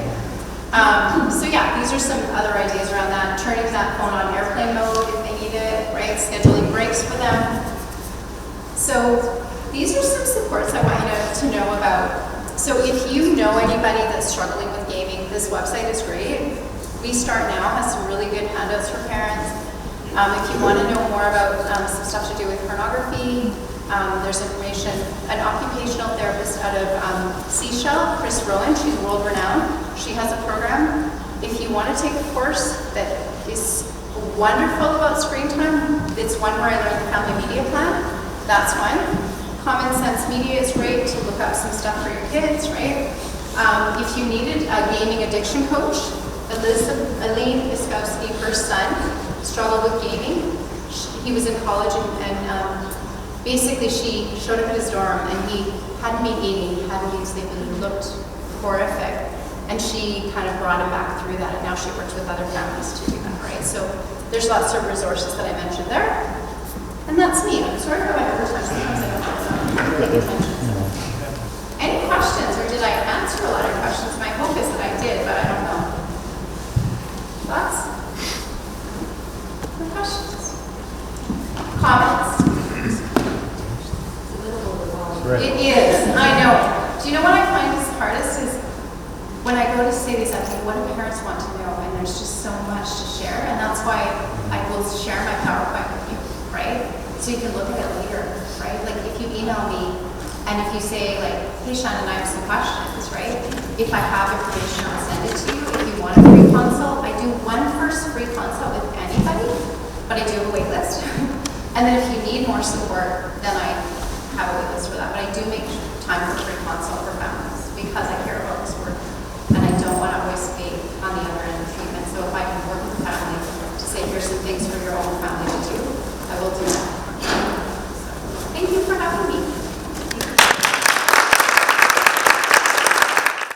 So yeah, these are some other ideas around that. Turning that phone on airplane mode if they need it, right? Scheduling breaks for them. So these are some supports I want you to know about. So if you know anybody that's struggling with gaming, this website is great. We Start Now has some really good handouts for parents. If you want to know more about some stuff to do with pornography, there's information. An occupational therapist out of Seashell, Chris Rowan, she's world renowned. She has a program. If you want to take a course that is wonderful about screen time, it's one where I learned the family media plan. That's one. Common Sense Media is great to look up some stuff for your kids, right? If you needed a gaming addiction coach, Elaine Iskowski, her son, struggled with gaming. He was in college and basically she showed up at his dorm and he hadn't been eating, he hadn't been sleeping, he looked horrific. And she kind of brought him back through that, and now she works with other families to do that, right? So there's lots of resources that I mentioned there. And that's me. I'm sorry for my overtime. Sometimes I don't have attention. Any questions, or did I answer a lot of questions? My hope is that I did, but I don't know. Thoughts? No questions? Comments? It is. I know. Do you know what I find is hardest is when I go to say these, I think, what do parents want to know? And there's just so much to share, and that's why I will share my PowerPoint with you, right? So you can look at it later, right? Like if you email me, and if you say like, hey Shannon, I have some questions, right? If I have information, I'll send it to you. If you want a free consult, I do one first free consult with anybody, but I do have a wait list. And then if you need more support, then I have a wait list for that. But I do make time for free consult for families because I care about